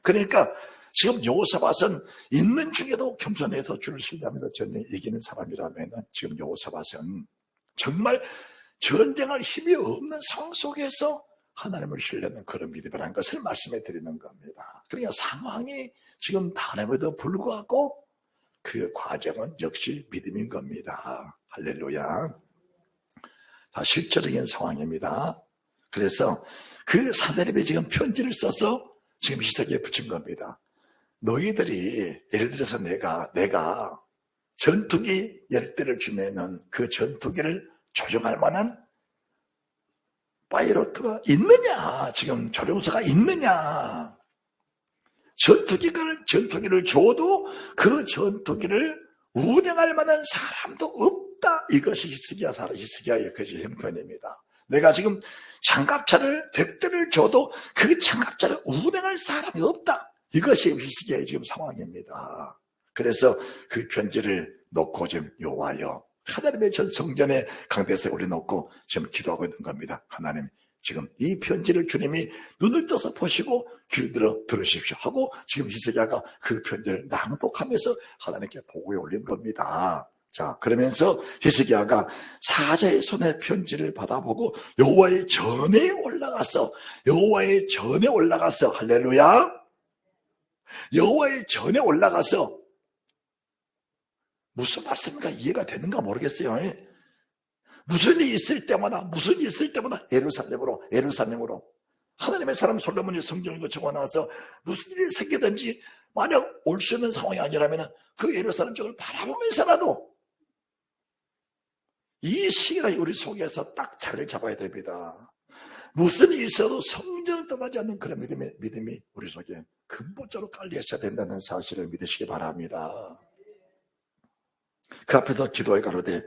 [SPEAKER 1] 그러니까 지금 여호사밧은 있는 중에도 겸손해서 주를 신뢰하면서 전쟁 이기는 사람이라면 지금 여호사밧은 정말 전쟁할 힘이 없는 상황 속에서 하나님을 신뢰하는 그런 믿음이라는 것을 말씀해 드리는 겁니다. 그러니까 상황이 지금 다름에도 불구하고 그 과정은 역시 믿음인 겁니다. 할렐루야. 다 실제적인 상황입니다. 그래서 그 사내립이 지금 편지를 써서 지금 히스기야에 붙인 겁니다. 너희들이 예를 들어서 내가 전투기 10대를 주면은 그 전투기를 조종할 만한 파이로트가 있느냐? 지금 조종사가 있느냐? 전투기를 줘도 그 전투기를 운영할 만한 사람도 없다. 이것이 히스기야의 그 형편입니다. 내가 지금 장갑차를 100대를 줘도 그 장갑차를 운행할 사람이 없다. 이것이 히스기야의 지금 상황입니다. 그래서 그 편지를 놓고 지금 여호와여, 하나님의 전 성전에 강대에서 올려놓고 지금 기도하고 있는 겁니다. 하나님, 지금 이 편지를 주님이 눈을 떠서 보시고 귀를 들어 들으십시오 하고 지금 히스기야가 그 편지를 낭독하면서 하나님께 보고에 올린 겁니다. 자, 그러면서 히스기야가 사자의 손에 편지를 받아보고 여호와의 전에 올라가서 할렐루야, 여호와의 전에 올라가서 무슨 말씀인가 이해가 되는가 모르겠어요. 무슨 일이 있을 때마다 예루살렘으로 하나님의 사람 솔로몬이 성경을 거치고 나와서 무슨 일이 생기든지 만약 올 수 있는 상황이 아니라면 그 예루살렘 쪽을 바라보면서라도 이 시간이 우리 속에서 딱 자리를 잡아야 됩니다. 무슨 일이 있어도 성전을 떠나지 않는 그런 믿음이 우리 속에 근본적으로 깔려 있어야 된다는 사실을 믿으시기 바랍니다. 그 앞에서 기도에 가로되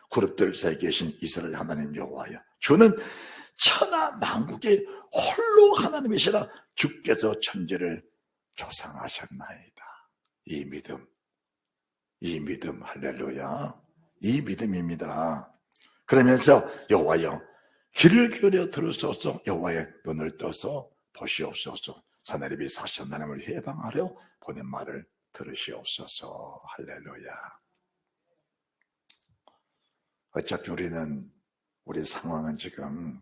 [SPEAKER 1] 그룹들 사이에 계신 이스라엘 하나님 여호와여, 주는 천하 만국의 홀로 하나님이시라. 주께서 천지를 조상하셨나이다. 이 믿음 할렐루야, 이 믿음입니다. 그러면서 여호와여, 귀를 기울여 들으소서, 여호와의 눈을 떠서 보시옵소서, 사내립이 사신 하나님을 해방하려 보낸 말을 들으시옵소서. 할렐루야. 어차피 우리 상황은 지금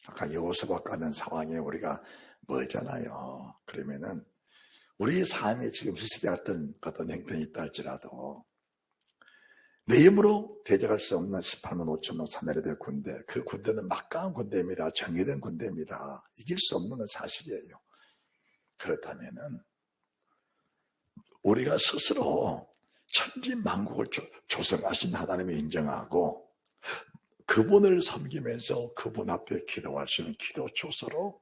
[SPEAKER 1] 아까 여호수아 가는 상황에 우리가 멀잖아요. 그러면은 우리 삶에 지금 히스기야 같은 어떤 형편이 있다 할지라도 내 힘으로 대적할 수 없는 18만 5천만 사내립의 군대, 그 군대는 막강한 군대입니다. 정의된 군대입니다. 이길 수 없는 건 사실이에요. 그렇다면은 우리가 스스로 천지만국을 조성하신 하나님을 인정하고 그분을 섬기면서 그분 앞에 기도할 수 있는 기도 초소로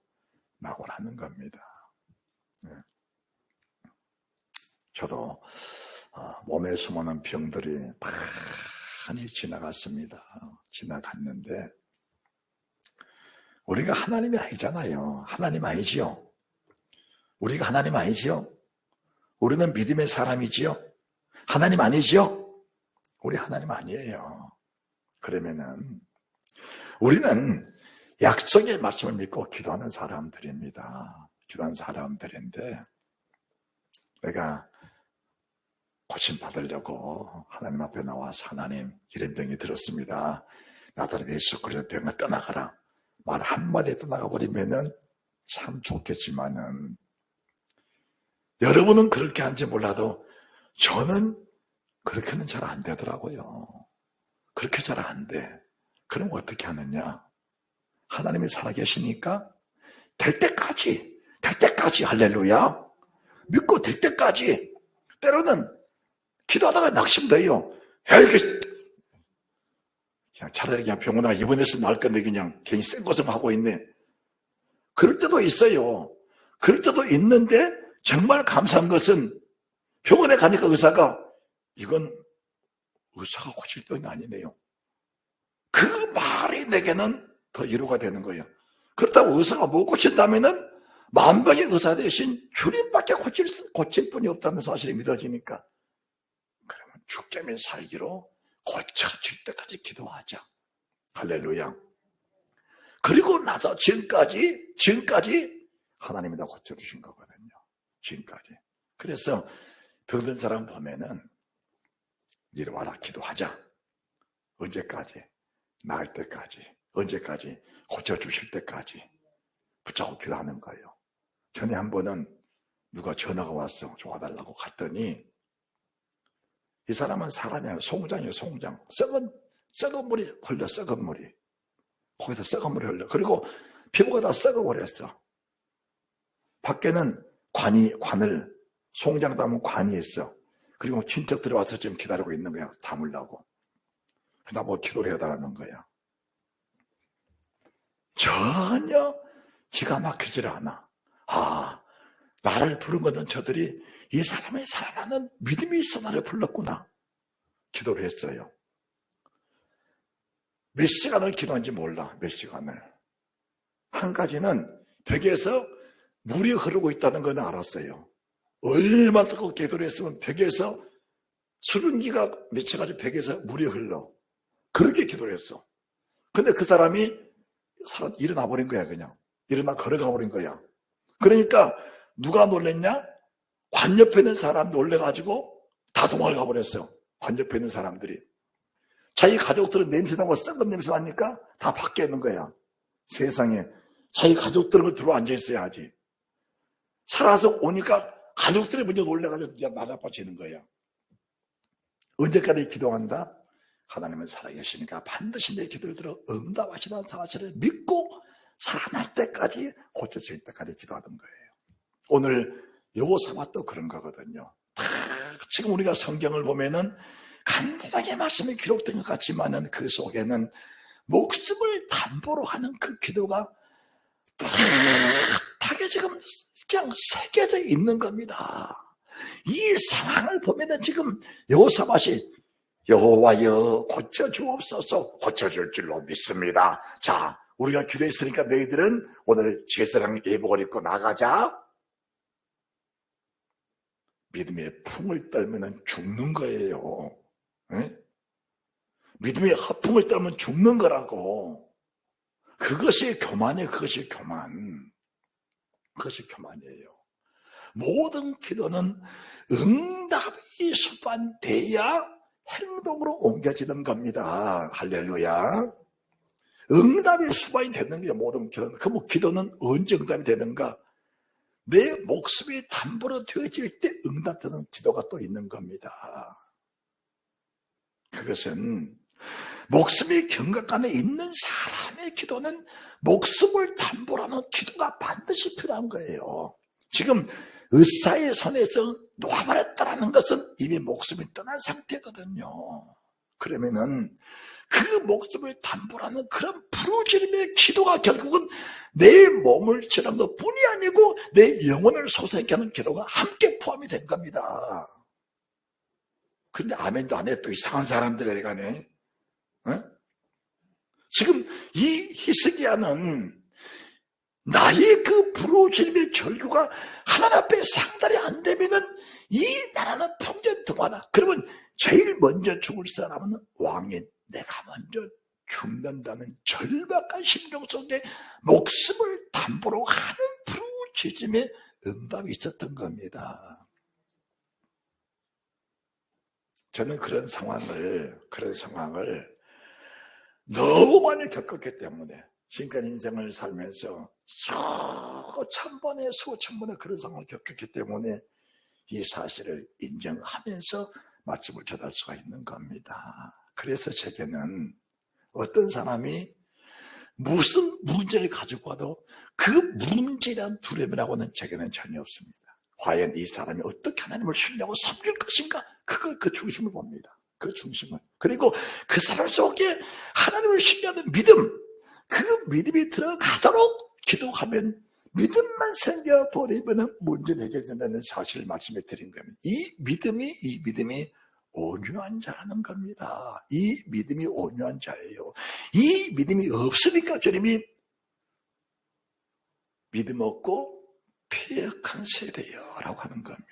[SPEAKER 1] 나오라는 겁니다. 저도 몸에 숨어있는 병들이 많이 지나갔는데 우리가 하나님이 아니잖아요. 하나님 아니지요? 우리가 하나님 아니지요? 우리는 믿음의 사람이지요? 하나님 아니지요? 우리 하나님 아니에요. 그러면은 우리는 약속의 말씀을 믿고 기도하는 사람들입니다. 기도하는 사람들인데 내가 고침받으려고 하나님 앞에 나와서 하나님, 이런 병이 들었습니다. 나더러 예수 그리스도 병을 떠나가라. 말 한마디에 떠나가버리면은 참 좋겠지만은 여러분은 그렇게 하는지 몰라도 저는 그렇게는 잘 안 되더라고요. 그렇게 잘 안 돼. 그럼 어떻게 하느냐? 하나님이 살아계시니까 될 때까지 할렐루야, 믿고 될 때까지. 때로는 기도하다가 낙심돼요. 그냥 차라리 그냥 병원에 입원해서 나을 건데 그냥 괜히 센 것을 하고 있네. 그럴 때도 있어요. 그럴 때도 있는데 정말 감사한 것은 병원에 가니까 의사가 이건 의사가 고칠 병이 아니네요. 그 말이 내게는 더 위로가 되는 거예요. 그렇다고 의사가 못 고친다면은 만병의 의사 대신 주님밖에 고칠 분이 없다는 사실이 믿어지니까 그러면 죽자면 살기로 고쳐질 때까지 기도하자. 할렐루야. 그리고 나서 지금까지 하나님이 다 고쳐주신 거거든요. 지금까지. 그래서 병든 사람 보면은 이리 와라, 기도하자. 언제까지? 나을 때까지. 언제까지? 고쳐주실 때까지 붙잡고 기도하는 거예요. 전에 한 번은 누가 전화가 왔어. 도와달라고 갔더니 이 사람은 사람이 아니라 송장이에요. 송장. 썩은 물이 흘러. 썩은 물이. 거기서 썩은 물이 흘러. 그리고 피부가 다 썩어버렸어. 밖에는 관을 송장 담은 관이 있어. 그리고 친척 들어와서 지금 기다리고 있는 거야. 담으려고. 나보고 기도를 해달라는 거야. 전혀 기가 막히질 않아. 나를 부른 것은 저들이 이 사람의 사랑하는 믿음이 있어 나를 불렀구나. 기도를 했어요. 몇 시간을 기도한지 몰라. 몇 시간을. 한 가지는 벽에서 물이 흐르고 있다는 건 알았어요. 얼마나 더 기도를 했으면 벽에서 수증기가 맺혀가지고 벽에서 물이 흘러. 그렇게 기도를 했어. 근데 그 사람이 일어나 버린 거야. 그냥 일어나 걸어가 버린 거야. 그러니까 누가 놀랬냐? 관 옆에 있는 사람 놀래가지고 다 도망을 가버렸어요. 관 옆에 있는 사람들이. 자기 가족들은 냄새나고 썩은 냄새 나니까 다 밖에 있는 거야. 세상에. 자기 가족들은 들어와 앉아있어야지. 살아서 오니까 가족들이 먼저 놀래가지고 이제 나가빠지는 거야. 언제까지 기도한다? 하나님은 살아계시니까 반드시 내 기도를 들어 응답하시다는 사실을 믿고 살아날 때까지, 고쳐질 때까지 기도하는 거예요. 오늘 여호사밧도 그런 거거든요. 지금 우리가 성경을 보면은 간단하게 말씀이 기록된 것 같지만은 그 속에는 목숨을 담보로 하는 그 기도가 뚜렷하게 지금 그냥 새겨져 있는 겁니다. 이 상황을 보면은 지금 여호사밧이 여호와여 고쳐주옵소서, 고쳐줄 줄로 믿습니다. 자, 우리가 기도했으니까 너희들은 오늘 제사장 예복을 입고 나가자. 믿음의 풍을 떨면 죽는 거예요. 네? 믿음의 허풍을 떨면 죽는 거라고. 그것이 교만이에요. 그것이 교만. 그것이 교만이에요. 모든 기도는 응답이 수반돼야 행동으로 옮겨지는 겁니다. 할렐루야. 응답이 수반이 되는 게 모든 기도는. 그럼 기도는 언제 응답이 되는가? 내 목숨이 담보로 되어질 때 응답되는 기도가 또 있는 겁니다. 그것은 목숨이 경각 안에 있는 사람의 기도는 목숨을 담보로 하는 기도가 반드시 필요한 거예요. 지금 의사의 손에서 놓아버렸다는 것은 이미 목숨이 떠난 상태거든요. 그러면은 그 목숨을 담보로 하는 그런 부르짖음의 기도가 결국은 내 몸을 치는 것뿐이 아니고 내 영혼을 솟아있게 하는 기도가 함께 포함이 된 겁니다. 그런데 아멘도 안 해. 또 이상한 사람들에 가네. 지금 이 히스기야는 나의 그 부르짖음의 절규가 하나님 앞에 상달이 안 되면은 이 나라는 풍전등화다. 그러면 제일 먼저 죽을 사람은 왕인 내가 먼저 죽는다는 절박한 심정 속에 목숨을 담보로 하는 부르짖음의 응답이 있었던 겁니다. 저는 그런 상황을 너무 많이 겪었기 때문에 지금까지 인생을 살면서 수천 번의 그런 상황을 겪었기 때문에 이 사실을 인정하면서 말씀을 전할 수가 있는 겁니다. 그래서 제게는 어떤 사람이 무슨 문제를 가지고 와도 그 문제에 대한 두려움이라고는 제게는 전혀 없습니다. 과연 이 사람이 어떻게 하나님을 신뢰하고 섬길 것인가? 그걸 그 중심을 봅니다. 그 중심을. 그리고 그 사람 속에 하나님을 신뢰하는 믿음, 그 믿음이 들어가도록 기도하면 믿음만 생겨버리면 문제는 해결된다는 사실을 말씀해 드린 겁니다. 이 믿음이 온유한 자라는 겁니다. 이 믿음이 온유한 자예요. 이 믿음이 없으니까 주님이 믿음 없고 패역한 세대여라고 하는 겁니다.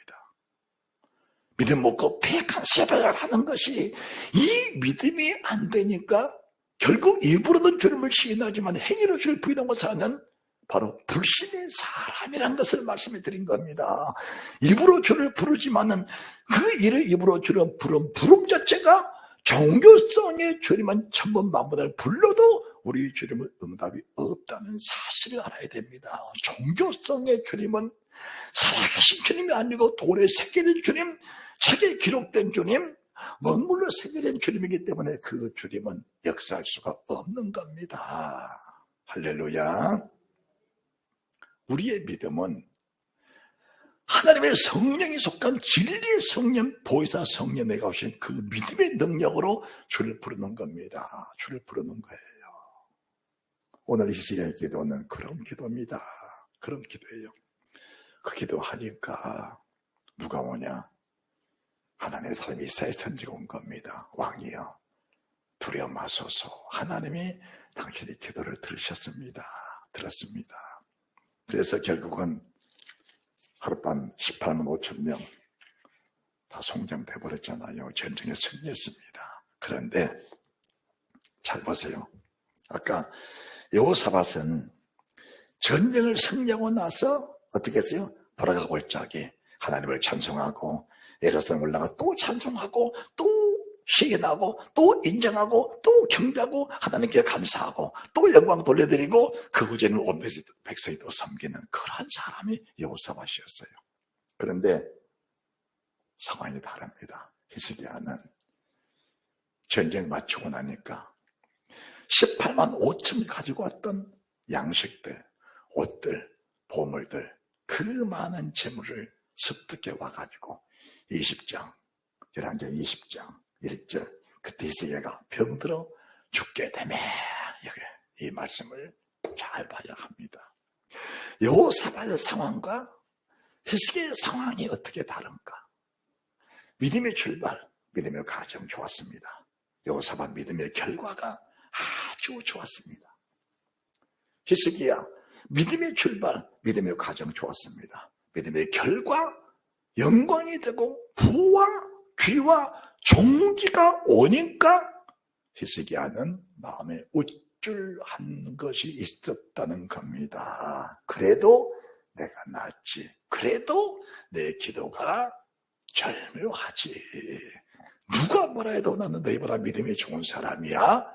[SPEAKER 1] 믿음 없고 패역한 세대라는 것이 이 믿음이 안 되니까 결국 입으로는 주님을 시인하지만 행위로 주를 부인하고 사는 바로 불신의 사람이라는 것을 말씀해 드린 겁니다. 입으로 주를 부르지만은 그 일을 입으로 주를 부름 자체가 종교성의 주님은 천번 만번을 불러도 우리 주님은 응답이 없다는 사실을 알아야 됩니다. 종교성의 주님은 살아계신 주님이 아니고 돌에 새겨진 주님, 책에 기록된 주님, 먹물로 새겨진 주님이기 때문에 그 주님은 역사할 수가 없는 겁니다. 할렐루야. 우리의 믿음은 하나님의 성령이 속한 진리의 성령, 보혜사 성령에게 오신 그 믿음의 능력으로 주를 부르는 겁니다. 주를 부르는 거예요. 오늘 히스기야의 기도는 그런 기도입니다. 그런 기도예요. 그 기도하니까 누가 오냐? 하나님의 사람이 이사야 선지가 온 겁니다. 왕이여 두려워 마소서. 하나님이 당신의 기도를 들으셨습니다. 들었습니다. 그래서 결국은 하룻밤 18만 5천 명 다 송장돼 버렸잖아요. 전쟁에 승리했습니다. 그런데 잘 보세요. 아까 여호사밧은 전쟁을 승리하고 나서 어떻게 했어요? 돌아가고 올 적에 하나님을 찬송하고 예루살렘 올라가 또 찬송하고 또 시인하고 또 인정하고 또 경배하고 하나님께 감사하고 또 영광 돌려드리고 그 후에는 온 백성이 또 섬기는 그런 사람이 여호사밧이었어요. 그런데 상황이 다릅니다. 히스기야는 전쟁 마치고 나니까 18만 5천이 가지고 왔던 양식들, 옷들, 보물들, 그 많은 재물을 습득해 와가지고 20장, 11장 20장 1절 그때 히스기야가 병들어 죽게 되매 이 말씀을 잘 봐야 합니다. 여호사밧의 상황과 히스기야의 상황이 어떻게 다른가? 믿음의 출발, 믿음의 가정 좋았습니다. 여호사밧 믿음의 결과가 아주 좋았습니다. 히스기야 믿음의 출발, 믿음의 가정 좋았습니다. 믿음의 결과, 영광이 되고 부와 귀와 종기가 오니까 히스기야는 마음에 우쭐한 것이 있었다는 겁니다. 그래도 내가 낫지. 그래도 내 기도가 절묘하지. 누가 뭐라 해도 나는 너희보다 믿음이 좋은 사람이야.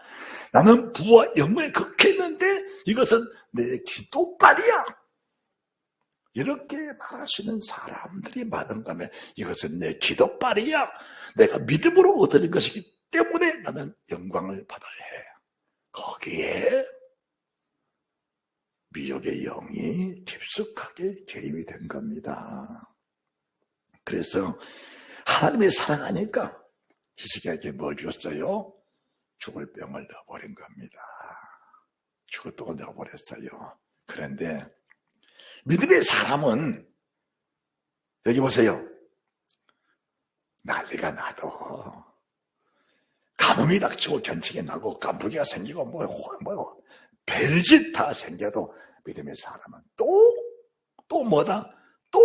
[SPEAKER 1] 나는 부와 영광에 극했는데 이것은 내 기도빨이야. 이렇게 말하시는 사람들이 많은가 하면 이것은 내 기도빨이야. 내가 믿음으로 얻은 것이기 때문에 나는 영광을 받아야 해. 거기에 미혹의 영이 깊숙하게 개입이 된 겁니다. 그래서 하나님이 사랑하니까 히스기야에게 뭘 줬어요? 죽을 병을 넣어버린 겁니다. 죽을 병을 넣어버렸어요. 그런데 믿음의 사람은 여기 보세요. 난리가 나도 가뭄이 닥치고 견책이 나고 깐부기가 생기고 뭐 별짓 다 생겨도 믿음의 사람은 또 뭐다? 또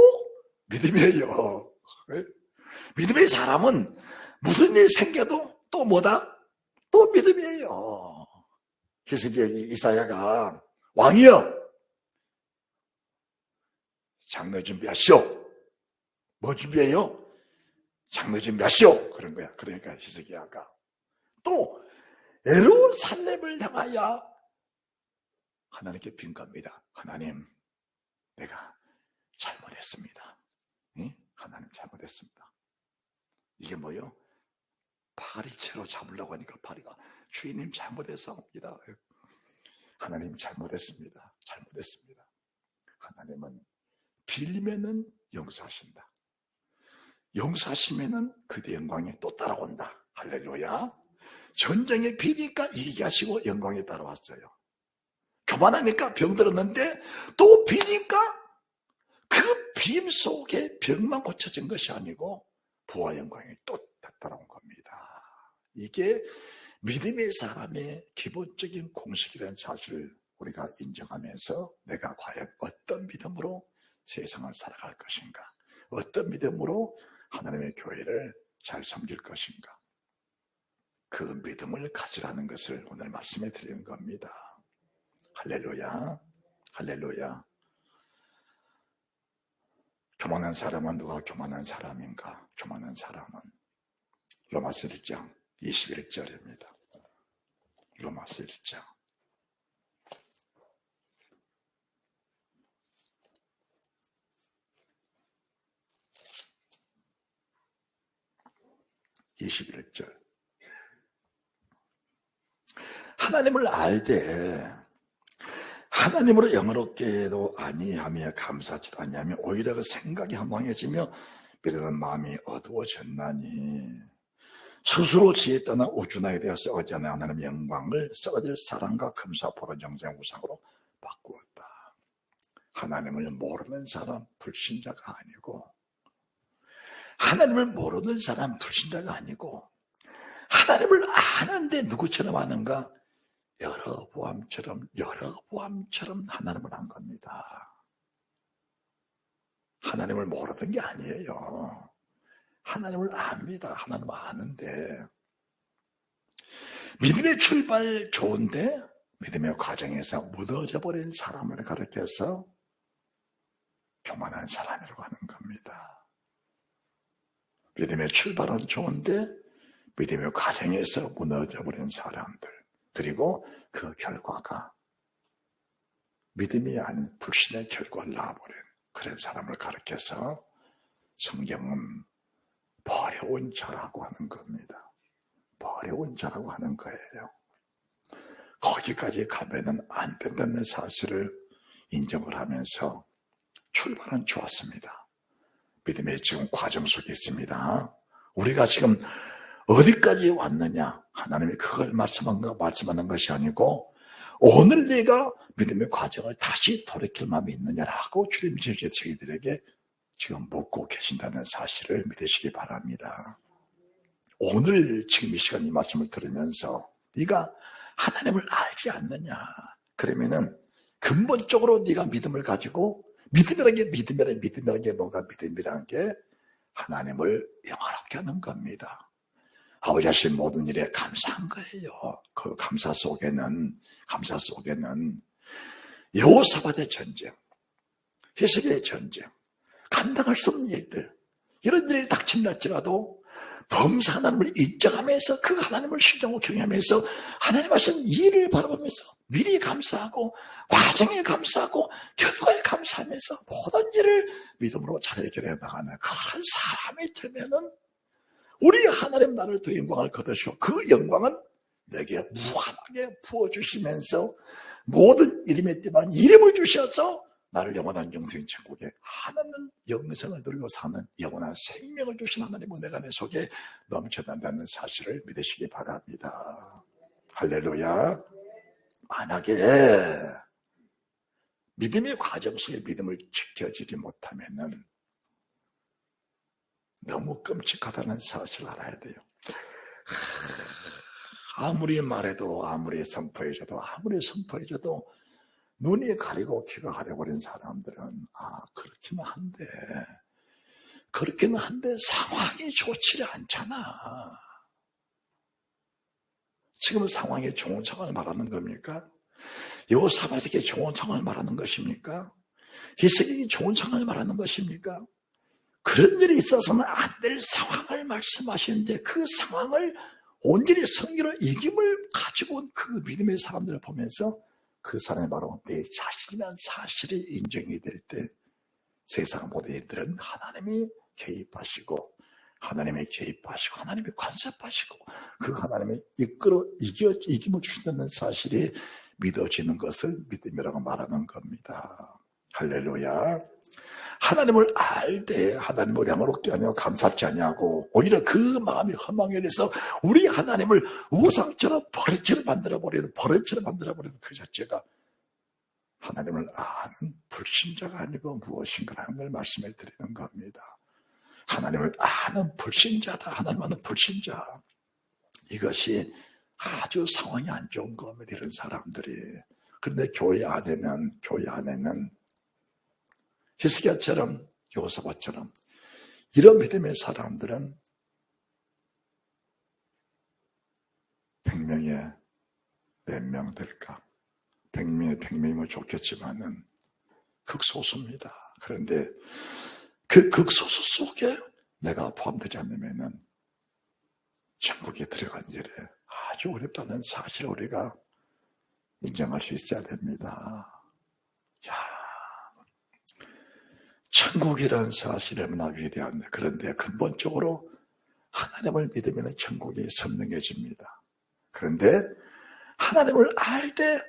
[SPEAKER 1] 믿음이에요. 믿음의 사람은 무슨 일이 생겨도 또 뭐다? 또 믿음이에요. 히스기야 이사야가 왕이여 장로 준비하시오. 뭐 준비해요? 장로 준비하시오. 그런 거야. 그러니까 히스기야가 또 예루살렘을 향하여 하나님께 빈겁니다. 하나님, 내가 잘못했습니다. 응? 하나님 잘못했습니다. 이게 뭐요? 파리채로 잡으려고 하니까 파리가 주인님 잘못했습니다. 하나님 잘못했습니다. 잘못했습니다. 하나님은 빌면은 용서하신다. 용서하시면은 그대 영광이 또 따라온다. 할렐루야. 전쟁에 비니까 이기게 하시고 영광이 따라왔어요. 교만하니까 병들었는데 또 비니까 그 빔 속에 병만 고쳐진 것이 아니고 부와 영광이 또 따라온 겁니다. 이게 믿음의 사람의 기본적인 공식이라는 사실을 우리가 인정하면서 내가 과연 어떤 믿음으로 세상을 살아갈 것인가, 어떤 믿음으로 하나님의 교회를 잘 섬길 것인가, 그 믿음을 가지라는 것을 오늘 말씀해 드리는 겁니다. 할렐루야, 할렐루야. 교만한 사람은 누가 교만한 사람인가? 교만한 사람은 로마서 1장 21절입니다. 로마서 1장 21절. 하나님을 알되 하나님으로 영어롭게도 아니하며 감사하지도 아니하며 오히려 그 생각이 허망해지며 미련한 마음이 어두워졌나니 스스로 지혜 떠나 우주나에 되어 썩어지 않는 하나님의 영광을 썩어질 사랑과 금수와 보라 영생 우상으로 바꾸었다. 하나님을 모르는 사람 불신자가 아니고, 하나님을 모르는 사람 불신자가 아니고, 하나님을 아는데 누구처럼 아는가? 여러보암처럼 하나님을 안 겁니다. 하나님을 모르던 게 아니에요. 하나님을 압니다. 하나님 아는데, 믿음의 출발 좋은데 믿음의 과정에서 무너져 버린 사람을 가르쳐서 교만한 사람이라고 하는 겁니다. 믿음의 출발은 좋은데 믿음의 과정에서 무너져 버린 사람들, 그리고 그 결과가 믿음이 아닌 불신의 결과를 낳아버린 그런 사람을 가르쳐서 성경은 버려온 자라고 하는 겁니다. 버려온 자라고 하는 거예요. 거기까지 가면은 안 된다는 사실을 인정을 하면서 출발은 좋았습니다. 믿음의 지금 과정 속에 있습니다. 우리가 지금 어디까지 왔느냐? 하나님이 그걸 말씀하는 것이 아니고, 오늘 네가 믿음의 과정을 다시 돌이킬 마음이 있느냐라고 주님께서 저희들에게 지금 묻고 계신다는 사실을 믿으시기 바랍니다. 오늘 지금 이 시간 이 말씀을 들으면서 네가 하나님을 알지 않느냐? 그러면은 근본적으로 네가 믿음을 가지고, 믿음이라는 게 뭔가? 믿음이라는 게 하나님을 영화롭게 하는 겁니다. 아버지 하신 모든 일에 감사한 거예요. 그 감사 속에는 여호사밧의 전쟁, 히스기야의 전쟁, 감당할 수 없는 일들, 이런 일이 닥친날지라도 범사 하나님을 인정하면서 그 하나님을 신정하고 경외하면서 하나님 하신 일을 바라보면서 미리 감사하고 과정에 감사하고 결과에 감사하면서 모든 일을 믿음으로 잘 해결해 나가는 그런 사람이 되면은 우리 하나님 나를 더 영광을 거두시고, 그 영광은 내게 무한하게 부어주시면서 모든 이름에 띠만 이름을 주셔서 나를 영원한 영생인 천국에 하나님 영생을 누리고 사는 영원한 생명을 주신 하나님의 은혜가 내 속에 넘쳐난다는 사실을 믿으시기 바랍니다. 할렐루야. 만약에 믿음의 과정 속에 믿음을 지켜지지 못하면은 너무 끔찍하다는 사실을 알아야 돼요. 아무리 말해도, 아무리 선포해줘도 눈이 가리고 귀가 가려버린 사람들은 그렇기는 한데 상황이 좋지 않잖아. 지금 상황이 좋은 상황을 말하는 겁니까? 여호사밧에게 좋은 상황을 말하는 것입니까? 히스기야에게 좋은 상황을 말하는 것입니까? 그런 일이 있어서는 안 될 상황을 말씀하시는데, 그 상황을 온전히 성경으로 이김을 가지고 온 그 믿음의 사람들을 보면서 그 사람이 바로 내 자신이라는 사실이 인정이 될 때 세상 모든 일들은 하나님이 개입하시고 하나님이 간섭하시고 그 하나님이 이김을 주신다는 사실이 믿어지는 것을 믿음이라고 말하는 겁니다. 할렐루야. 하나님을 알 때 하나님을 영화롭게 하냐고 감사치 않냐고, 오히려 그 마음이 허망해서 우리 하나님을 우상처럼 버릇처럼 만들어버리는 그 자체가 하나님을 아는 불신자가 아니고 무엇인가라는 걸 말씀해 드리는 겁니다. 하나님을 아는 불신자다. 하나님 아는 불신자. 이것이 아주 상황이 안 좋은 겁니다. 이런 사람들이. 그런데 교회 안에는 히스기야처럼 여호사밧처럼 이런 믿음의 사람들은 100명에 몇 명 될까? 100명에 100명이면 좋겠지만은 극소수입니다. 그런데 그 극소수 속에 내가 포함되지 않으면은 천국에 들어간 일에 아주 어렵다는 사실을 우리가 인정할 수 있어야 됩니다. 천국이라는 사실이 얼마나 위대한데, 그런데 근본적으로 하나님을 믿으면 천국이 선명해집니다. 그런데 하나님을 알 때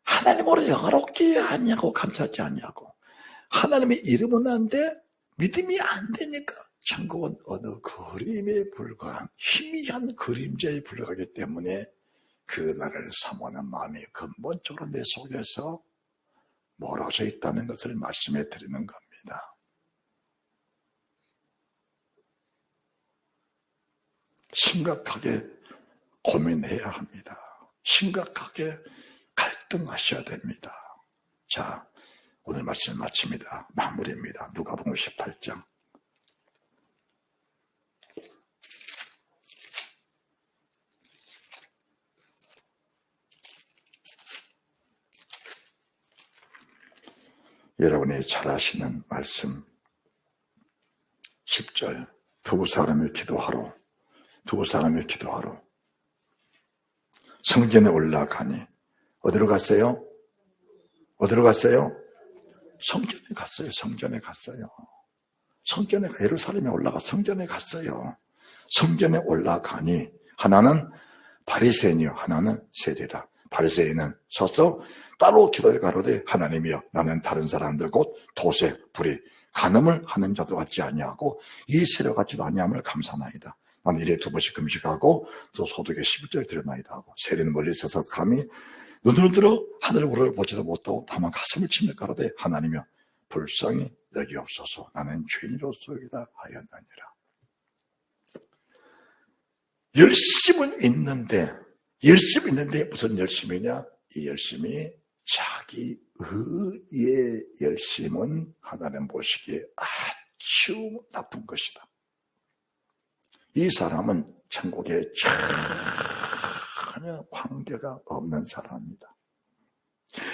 [SPEAKER 1] 하나님으로 영화롭게 하냐고 감사하지 않냐고, 하나님의 이름은 한데 믿음이 안 되니까 천국은 어느 그림에 불과한 희미한 그림자에 불과하기 때문에 그 나라를 사모하는 마음이 근본적으로 내 속에서 멀어져 있다는 것을 말씀해 드리는 겁니다. 심각하게 고민해야 합니다. 심각하게 갈등하셔야 됩니다. 자, 오늘 말씀 마칩니다. 마무리입니다. 누가복음 18장. 여러분이 잘 아시는 말씀 10절. 두 사람이 기도하러 성전에 올라가니 어디로 갔어요? 성전에 갔어요. 예루살렘에 올라가 성전에 갔어요. 성전에 올라가니 하나는 바리새인이요 하나는 세리라. 바리새인은 서서 따로 기도해 가로되 하나님이여 나는 다른 사람들 곧 도세, 불의, 간음을 하는 자도 같지 아니하고 이 세력 같지도 아니함을 감사나이다. 나는 일에 2번씩 금식하고 또 소득에 11절 드려나이다 하고 세리는 멀리 서서 감히 눈을 들어 하늘을 우러러 보지도 못하고 다만 가슴을 치며 가로되 하나님이여 불쌍히 여기옵소서 나는 죄인으로소이다 하였느니라. 열심은 있는데 무슨 열심이냐? 이 열심이 자기 의의 열심은 하나님 보시기에 아주 나쁜 것이다. 이 사람은 천국에 전혀 관계가 없는 사람입니다.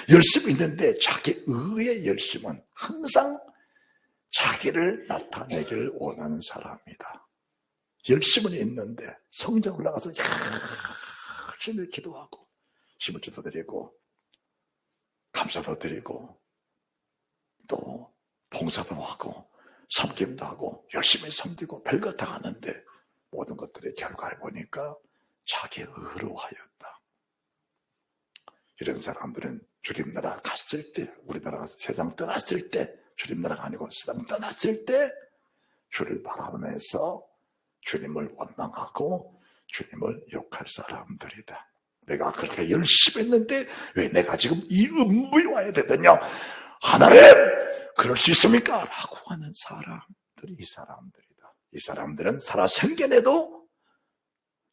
[SPEAKER 1] 열심이 있는데 자기 의의 열심은 항상 자기를 나타내기를 원하는 사람입니다. 열심은 있는데 성전 올라가서 열심히 기도하고 11조도 드리고 감사도 드리고 또 봉사도 하고 섬김도 하고 열심히 섬기고 별것 다 하는데 모든 것들의 결과를 보니까 자기 의로하였다. 이런 사람들은 주님 나라 갔을 때, 우리나라가 세상 떠났을 때, 주님 나라가 아니고 세상 떠났을 때 주를 바라보면서 주님을 원망하고 주님을 욕할 사람들이다. 내가 그렇게 열심히 했는데 왜 내가 지금 이 음부에 와야 되느냐? 하나님 그럴 수 있습니까? 라고 하는 사람들이 이 사람들이다. 이 사람들은 살아 생겨내도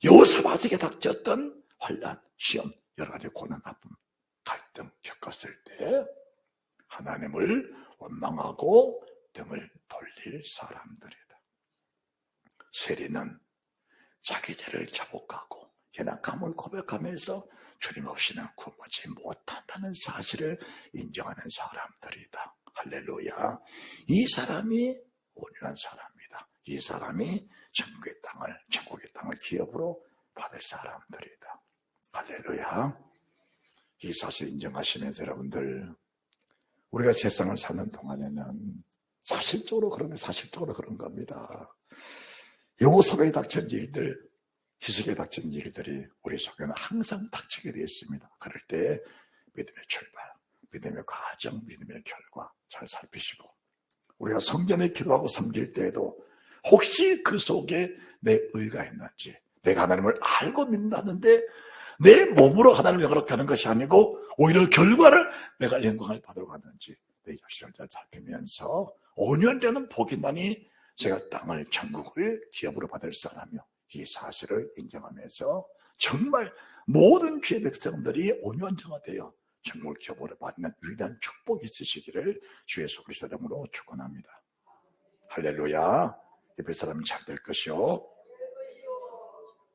[SPEAKER 1] 여호사밧에게 닥쳤던 환난, 시험, 여러 가지 고난, 아픔, 갈등 겪었을 때 하나님을 원망하고 등을 돌릴 사람들이다. 세리는 자기 죄를 자복하고 연약함을 고백하면서 주님 없이는 구원하지 못한다는 사실을 인정하는 사람들이다. 할렐루야. 이 사람이 온유한 사람이다. 이 사람이 천국의 땅을 기업으로 받을 사람들이다. 할렐루야. 이 사실 인정하시면서 여러분들, 우리가 세상을 사는 동안에는 사실적으로 그런 겁니다. 여호사밧에 닥친 일들, 희석에 닥친 일들이 우리 속에는 항상 닥치게 되어 있습니다. 그럴 때 믿음의 출발, 믿음의 과정, 믿음의 결과 잘 살피시고, 우리가 성전에 기도하고 섬길 때에도 혹시 그 속에 내 의가 있는지, 내가 하나님을 알고 믿는다는데 내 몸으로 하나님을 그렇게 하는 것이 아니고 오히려 결과를 내가 영광을 받으러 가는지 내 자신을 잘 살피면서 온유한 자는 복이 나니 제가 땅을 천국을 기업으로 받을 사람이요, 이 사실을 인정하면서 정말 모든 주의 백성들이 온유한 자가 되어 천국을 기업으로 받는 위대한 축복이 있으시기를 주 예수 그리스도 이름으로 축원합니다. 할렐루야. 예배 사람이 잘 될 것이요